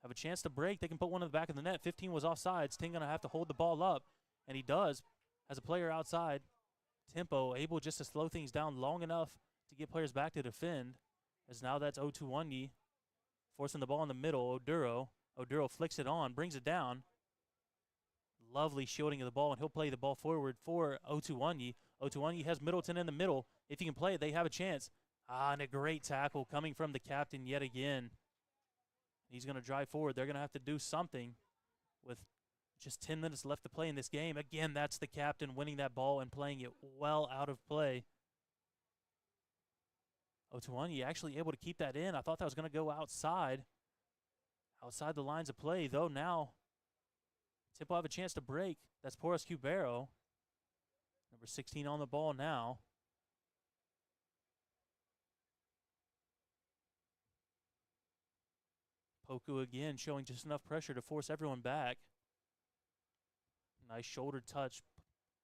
Have a chance to break. They can put one in the back of the net. 15 was offsides. Ting gonna have to hold the ball up, and he does. As a player outside, tempo able just to slow things down long enough to get players back to defend. As now that's Otuwanyi forcing the ball in the middle. Oduro flicks it on, brings it down. Lovely shielding of the ball, and he'll play the ball forward for Otuwanyi. Otuwanyi has Middleton in the middle. If he can play it, they have a chance. And a great tackle coming from the captain yet again. He's going to drive forward. They're going to have to do something with just 10 minutes left to play in this game. Again, that's the captain winning that ball and playing it well out of play. Otuwanyi actually able to keep that in. I thought that was going to go outside the lines of play, though. Now Temple have a chance to break. That's Porras Cubero. Number 16 on the ball now. Poku again showing just enough pressure to force everyone back. Nice shoulder touch,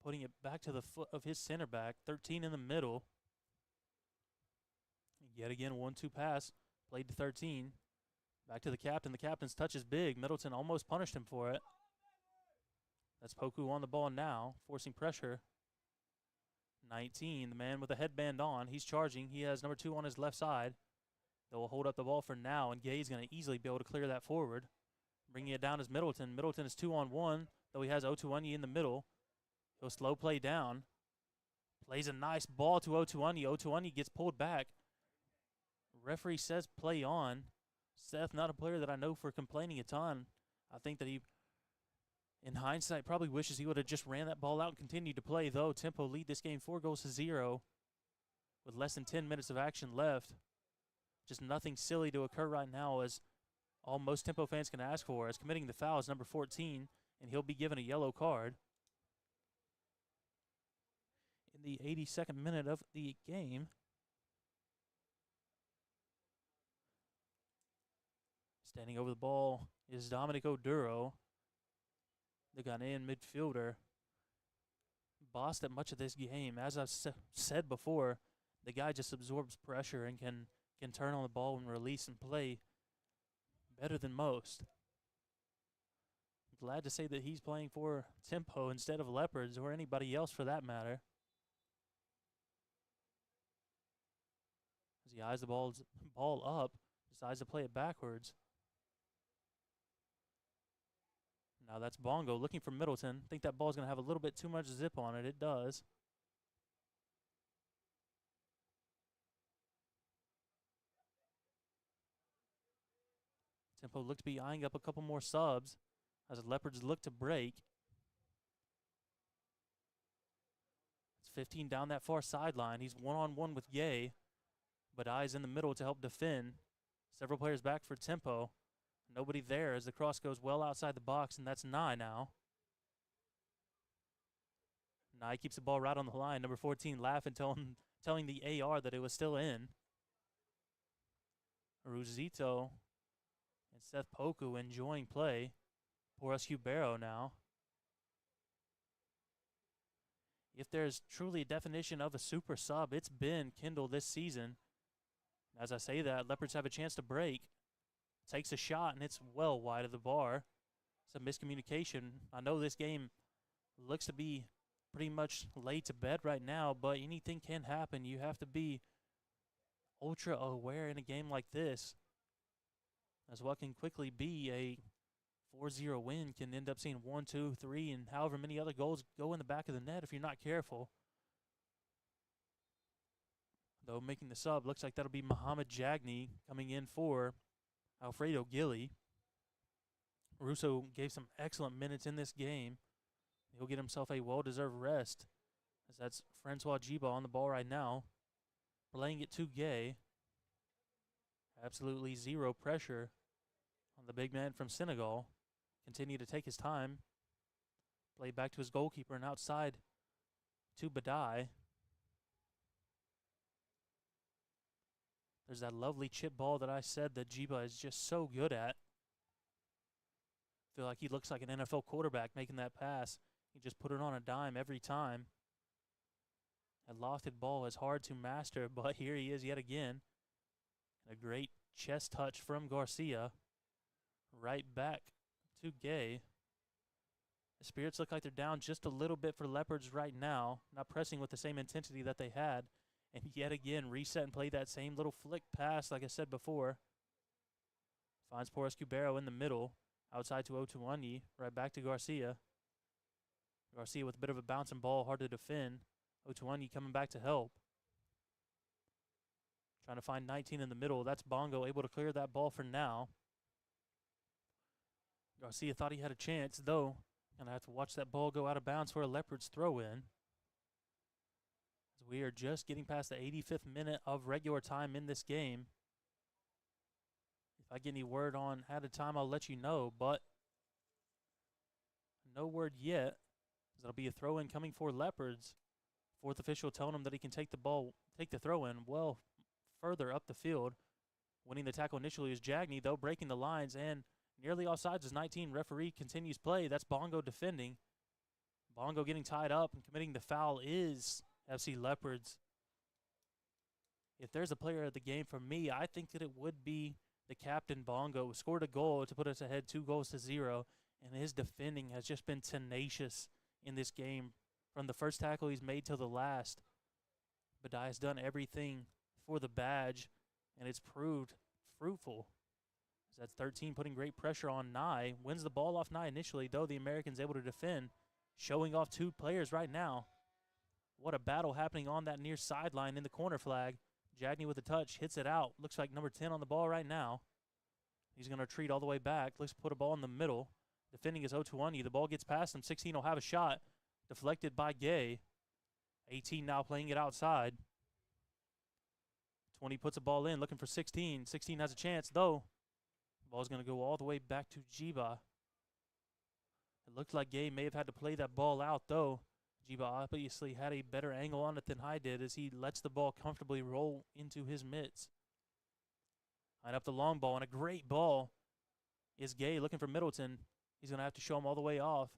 putting it back to the foot of his center back. 13 in the middle. Yet again, 1-2 pass, played to 13. Back to the captain. The captain's touch is big. Middleton almost punished him for it. That's Poku on the ball now, forcing pressure. 19, the man with the headband on. He's charging. He has number 2 on his left side. They'll hold up the ball for now, and Gay's going to easily be able to clear that forward. Bringing it down is Middleton. Middleton is 2-on-1, though he has Otuwanyi in the middle. He'll slow play down. Plays a nice ball to Otuwanyi. Otuwanyi gets pulled back. Referee says play on. Seth, not a player that I know for complaining a ton. I think that he, in hindsight, probably wishes he would have just ran that ball out and continued to play, though. Tempo lead this game 4-0 with less than 10 minutes of action left. Just nothing silly to occur right now, as all most Tempo fans can ask for, as committing the foul is number 14, and he'll be given a yellow card. In the 82nd minute of the game. Standing over the ball is Dominic Oduro, the Ghanaian midfielder. bossed at much of this game. As I've said before, the guy just absorbs pressure and can turn on the ball and release and play better than most. Glad to say that he's playing for Tempo instead of Leopards or anybody else for that matter. As he eyes the ball up, decides to play it backwards. Now that's Bongo looking for Middleton. Think that ball's going to have a little bit too much zip on it. It does. Tempo looked to be eyeing up a couple more subs as the Leopards look to break. It's 15 down that far sideline. He's one-on-one with Gay, but eyes in the middle to help defend. Several players back for Tempo. Nobody there as the cross goes well outside the box, and that's Nye now. Nye keeps the ball right on the line. Number 14 laughing, telling the AR that it was still in. Ruzito and Seth Poku enjoying play. Porus Barrow now. If there's truly a definition of a super sub, it's been Kendall this season. As I say that, Leopards have a chance to break. Takes a shot, and it's well wide of the bar. Some miscommunication. I know this game looks to be pretty much laid to bed right now, but anything can happen. You have to be ultra aware in a game like this, as what can quickly be a 4-0 win can end up seeing 1, 2, 3, and however many other goals go in the back of the net if you're not careful. Though making the sub, looks like that'll be Muhammad Jagni coming in for Alfredo Gilly. Russo gave some excellent minutes in this game. He'll get himself a well-deserved rest, as that's Francois Jiba on the ball right now, playing it to Gay. Absolutely zero pressure on the big man from Senegal. Continue to take his time. Play back to his goalkeeper and outside to Badai. There's that lovely chip ball that I said that Jiba is just so good at. Feel like he looks like an NFL quarterback making that pass. He just put it on a dime every time. A lofted ball is hard to master, but here he is yet again. A great chest touch from Garcia. Right back to Gay. The Spirits look like they're down just a little bit for Leopards right now. Not pressing with the same intensity that they had. And yet again, reset and play that same little flick pass like I said before. Finds Porus Barrow in the middle. Outside to Otuanyi. Right back to Garcia. Garcia with a bit of a bouncing ball. Hard to defend. Otuanyi coming back to help. Trying to find 19 in the middle. That's Bongo able to clear that ball for now. Garcia thought he had a chance, though. Gonna have to watch that ball go out of bounds for a Leopards throw in. As we are just getting past the 85th minute of regular time in this game. If I get any word on added time, I'll let you know, but no word yet. That'll be a throw in coming for Leopards. Fourth official telling him that he can take the throw in well further up the field. Winning the tackle initially is Jagni, though, breaking the lines and nearly offsides is 19. Referee continues play. That's Bongo defending. Bongo getting tied up and committing the foul is FC Leopards. If there's a player of the game for me, I think that it would be the captain, Bongo, who scored a goal to put us ahead 2-0, and his defending has just been tenacious in this game. From the first tackle he's made till the last, Badai has done everything for the badge, and it's proved fruitful. That's 13 putting great pressure on Nye. Wins the ball off Nye initially, though the Americans able to defend. Showing off two players right now. What a battle happening on that near sideline in the corner flag. Jagni with a touch, hits it out. Looks like number 10 on the ball right now. He's going to retreat all the way back. Looks to put a ball in the middle. Defending is Otuanyi. The ball gets past him. 16 will have a shot. Deflected by Gay. 18 now playing it outside. 20 puts a ball in, looking for 16. 16 has a chance, though. The ball's going to go all the way back to Jiba. It looked like Gay may have had to play that ball out, though. Jiba obviously had a better angle on it than I did as he lets the ball comfortably roll into his mitts. Line up the long ball, and a great ball is Gay looking for Middleton. He's going to have to show him all the way off.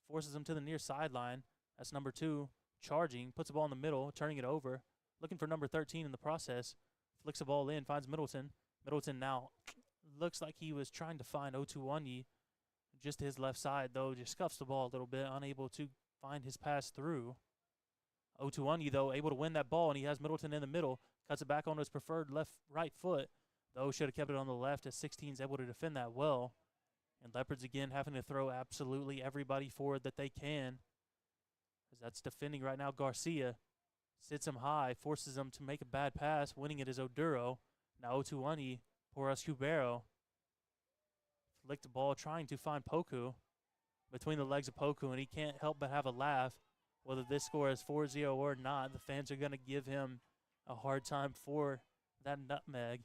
Forces him to the near sideline. That's number 2, charging, puts the ball in the middle, turning it over, looking for number 13 in the process, flicks the ball in, finds Middleton. Middleton now looks like he was trying to find Otuonyi just to his left side, though just scuffs the ball a little bit, unable to find his pass through. Otuonyi, though, able to win that ball, and he has Middleton in the middle, cuts it back on his preferred right foot, though should have kept it on the left as 16 is able to defend that well. And Leopards again having to throw absolutely everybody forward that they can, as that's defending right now. Garcia sits him high, forces him to make a bad pass. Winning it is Oduro. Now Otuonyi, Porras Cubero. Flicked the ball, trying to find Poku between the legs of Poku, and he can't help but have a laugh. Whether this score is 4-0 or not, the fans are going to give him a hard time for that nutmeg.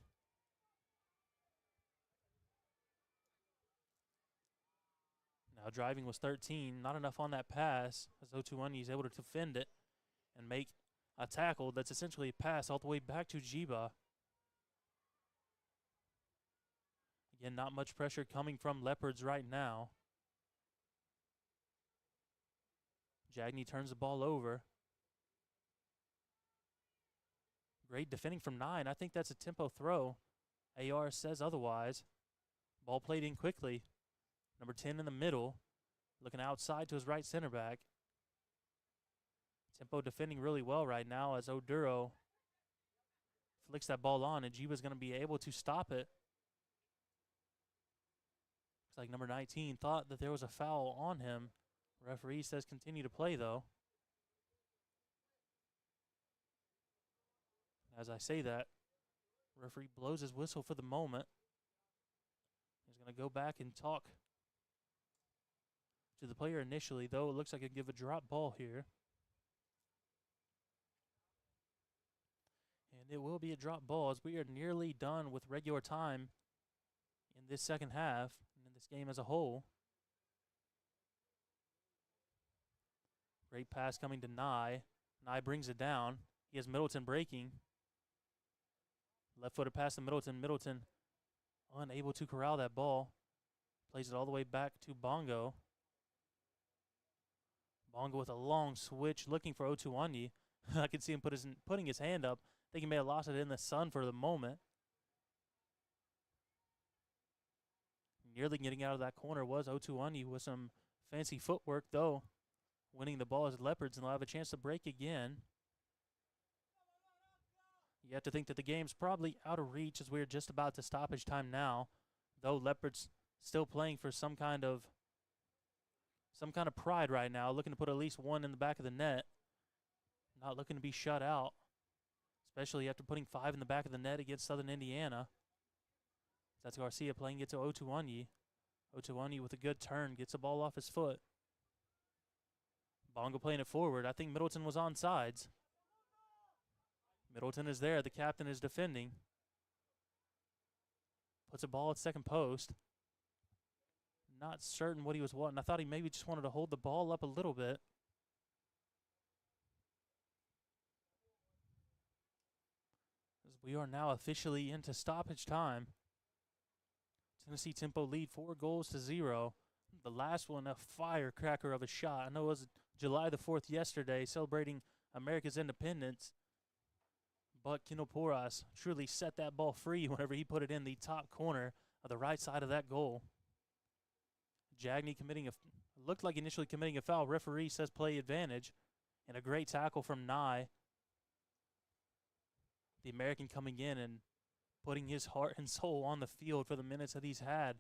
Now driving was 13, not enough on that pass, as Otuonyi is able to defend it and make a tackle that's essentially a pass all the way back to Jiba. Again, not much pressure coming from Leopards right now. Jagney turns the ball over. Great defending from 9. I think that's a tempo throw. AR says otherwise. Ball played in quickly. Number 10 in the middle, looking outside to his right center back. Tempo defending really well right now as Oduro flicks that ball on, and Jiba's going to be able to stop it. Looks like number 19 thought that there was a foul on him. Referee says continue to play, though. As I say that, referee blows his whistle for the moment. He's going to go back and talk to the player initially, though it looks like he'll give a drop ball here. And it will be a drop ball as we are nearly done with regular time in this second half and in this game as a whole. Great pass coming to Nye. Nye brings it down. He has Middleton breaking. Left-footed pass to Middleton. Middleton unable to corral that ball. Plays it all the way back to Bongo. Bongo with a long switch, looking for Otuonyi. I can see him putting his hand up. I think he may have lost it in the sun for the moment. Nearly getting out of that corner was Otuonyi with some fancy footwork, though. Winning the ball as Leopards, and they'll have a chance to break again. You have to think that the game's probably out of reach as we're just about to stoppage time now, though Leopards still playing for some kind of pride right now, looking to put at least one in the back of the net. Not looking to be shut out, especially after putting 5 in the back of the net against Southern Indiana. That's Garcia playing it to Otuonyi. Otuonyi with a good turn, gets the ball off his foot. Bongo playing it forward. I think Middleton was on sides. Middleton is there. The captain is defending. Puts a ball at second post. Not certain what he was wanting. I thought he maybe just wanted to hold the ball up a little bit. As we are now officially into stoppage time. Tennessee Tempo lead 4-0. The last one, a firecracker of a shot. I know it was July the 4th yesterday, celebrating America's independence. But Kendall Porras truly set that ball free whenever he put it in the top corner of the right side of that goal. Jagney looked like initially committing a foul. Referee says play advantage. And a great tackle from Nye. The American coming in and putting his heart and soul on the field for the minutes that he's had,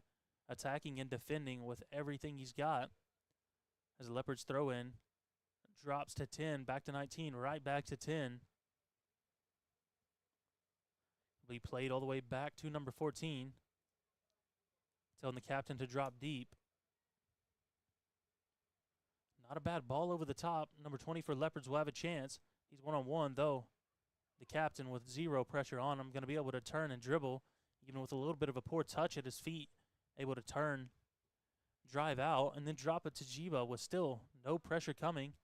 attacking and defending with everything he's got. As the Leopards throw in, drops to 10, back to 19, right back to 10. Will be played all the way back to number 14. Telling the captain to drop deep. Not a bad ball over the top. Number 20 for Leopards will have a chance. He's one-on-one, though. The captain with zero pressure on him, going to be able to turn and dribble, even with a little bit of a poor touch at his feet. Able to turn, drive out, and then drop it to Jiba with still no pressure coming.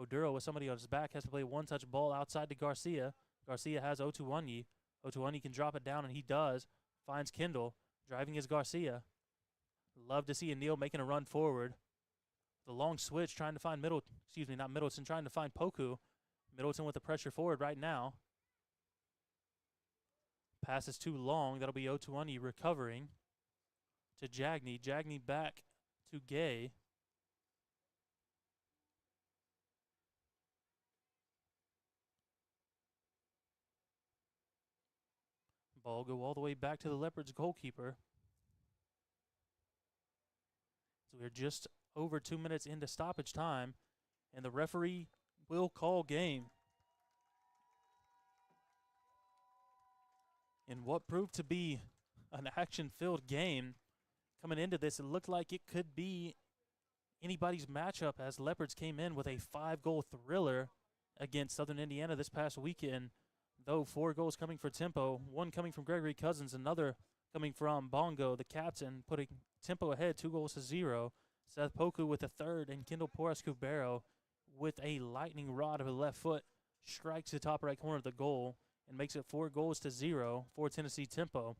Oduro with somebody on his back has to play a one-touch ball outside to Garcia. Garcia has Otuonyi. Otuonyi can drop it down, and he does. Finds Kendall. Driving is Garcia. Love to see Anil making a run forward. The long switch trying to find not Middleton, trying to find Poku. Middleton with the pressure forward right now. Pass is too long. That'll be Otuani recovering to Jagny. Jagny back to Gay. Ball go all the way back to the Leopards goalkeeper. So we're just over 2 minutes into stoppage time, and the referee will call game. In what proved to be an action-filled game, coming into this, it looked like it could be anybody's matchup as Leopards came in with a 5-goal thriller against Southern Indiana this past weekend, though 4 goals coming for Tempo, 1 coming from Gregory Cousins, another coming from Bongo, the captain, putting Tempo ahead 2-0. Seth Poku with the third, and Kendall Porras-Cubero with a lightning rod of the left foot strikes the top right corner of the goal and makes it 4-0 for Tennessee Tempo.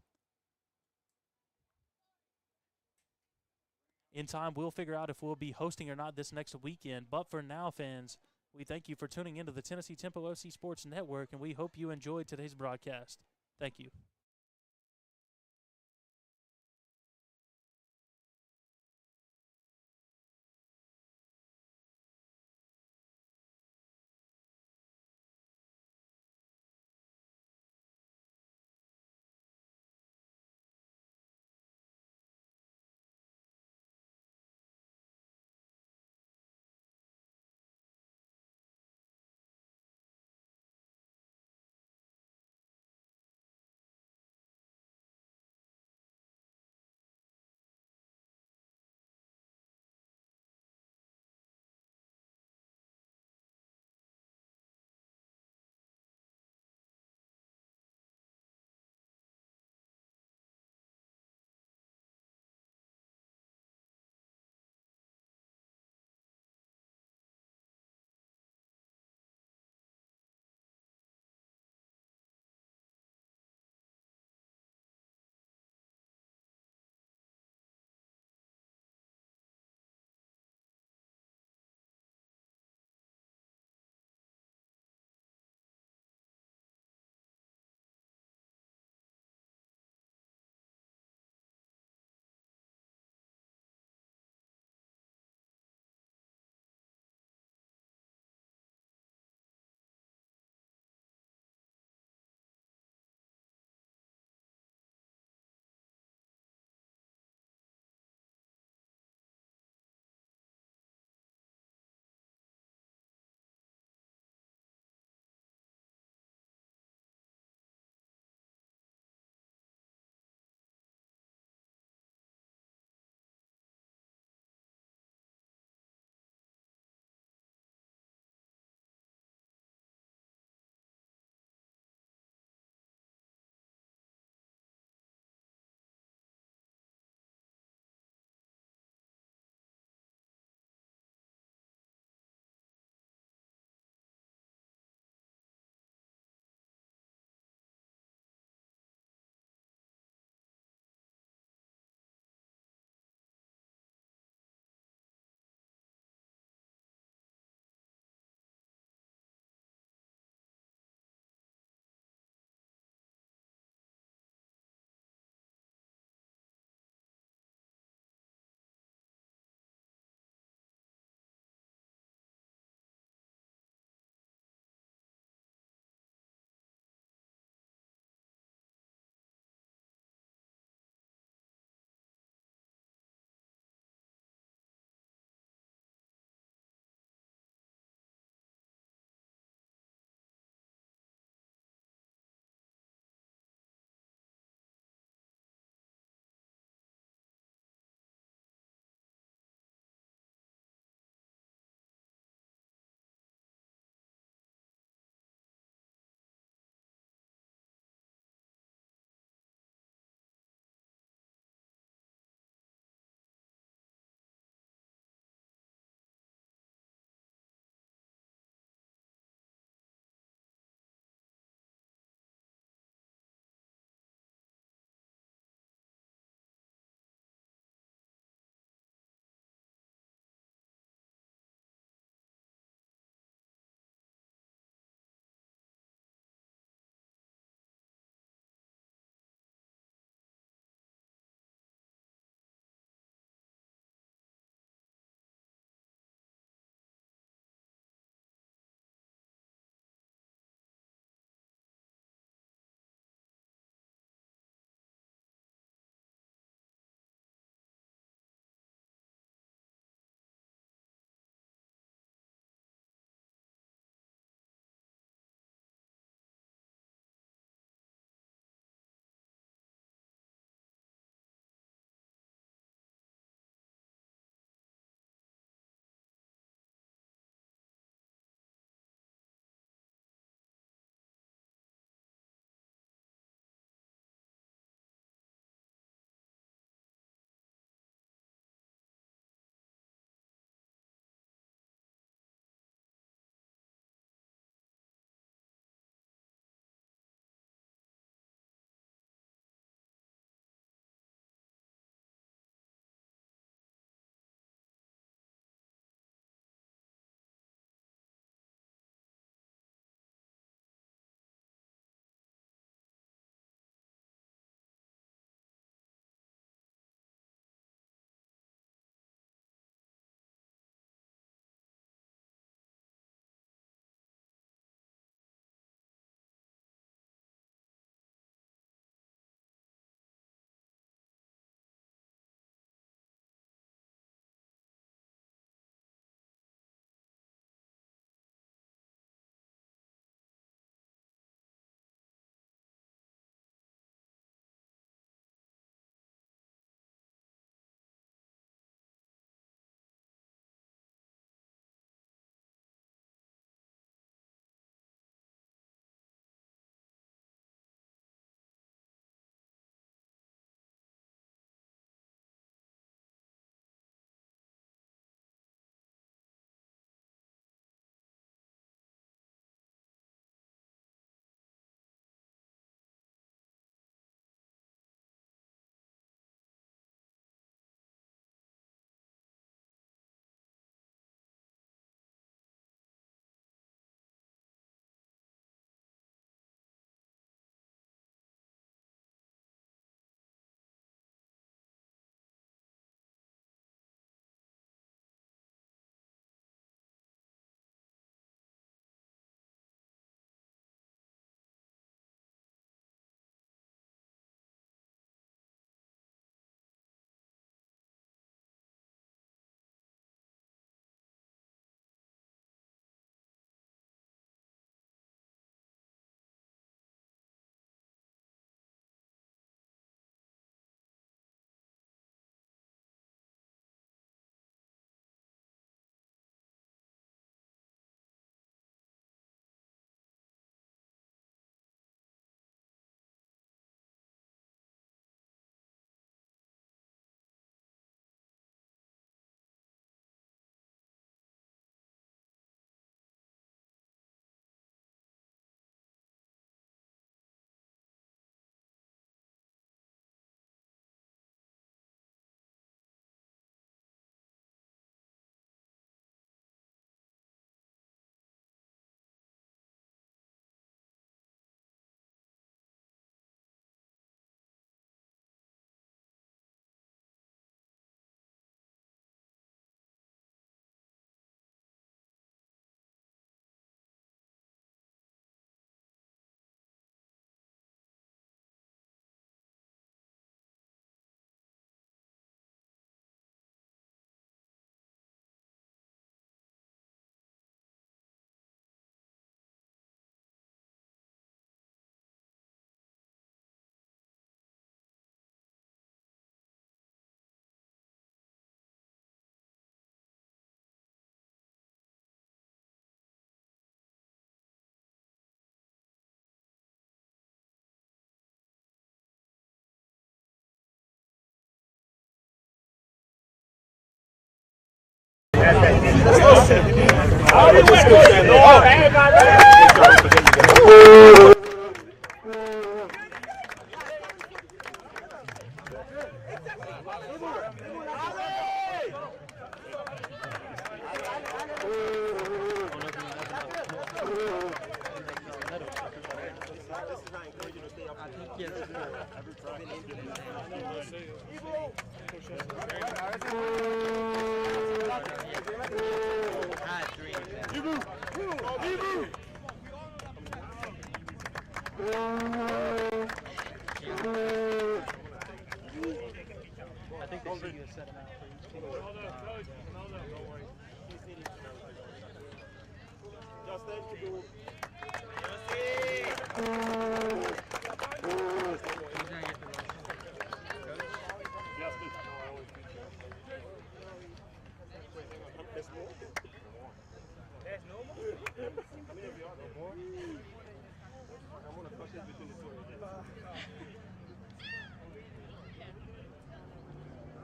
In time, we'll figure out if we'll be hosting or not this next weekend. But for now, fans, we thank you for tuning into the Tennessee Tempo FC Sports Network, and we hope you enjoyed today's broadcast. Thank you.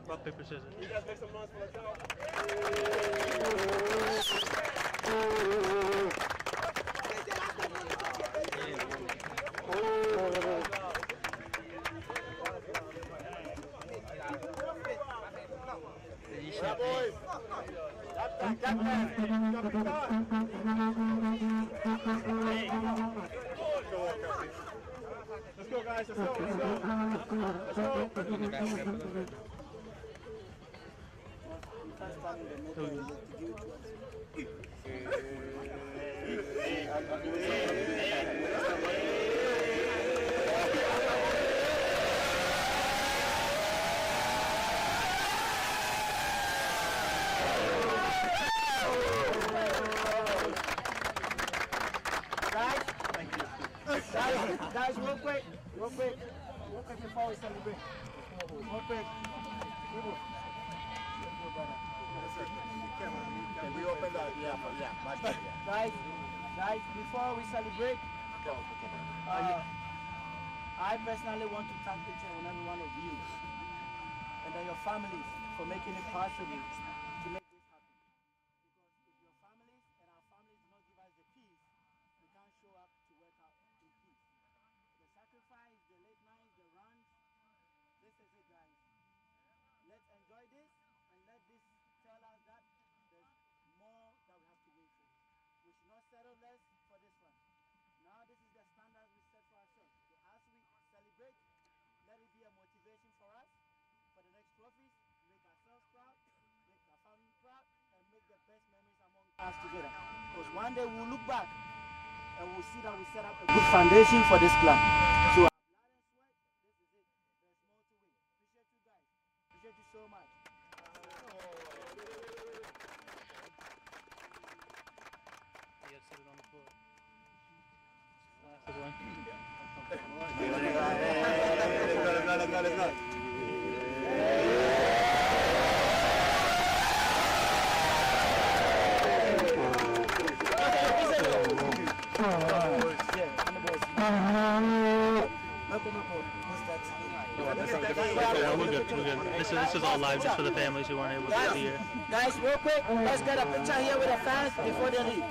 Rock, paper, scissors. You guys make some noise for the crowd. Yeah, boys. Let's go, guys. Let's go. Guys, real quick before we celebrate. Real quick. We open that, guys, before we celebrate, I personally want to thank each and every one of you and then your families for making it possible to make this happen. Because if your families and our families do not give us the peace, we can't show up to work out in peace. The sacrifice, the late nights, the runs, this is it, guys. Let's enjoy this and let this tell us that there's more that we have to wait for. We should not settle less for this one. Now this is the standard we set for ourselves. So as we celebrate, let it be a motivation for us for the next trophies, make ourselves proud, make our family proud, and make the best memories among us together. Because one day we'll look back and we'll see that we set up a good foundation for this club. So our blood and sweat, this is it. There's more to it. Appreciate you guys. Appreciate you so much. Sit it on the floor. Last one. Let's go. We're good. This is all live just for the families who weren't able to be here. Guys, real quick, let's get a picture here with the fans before they leave.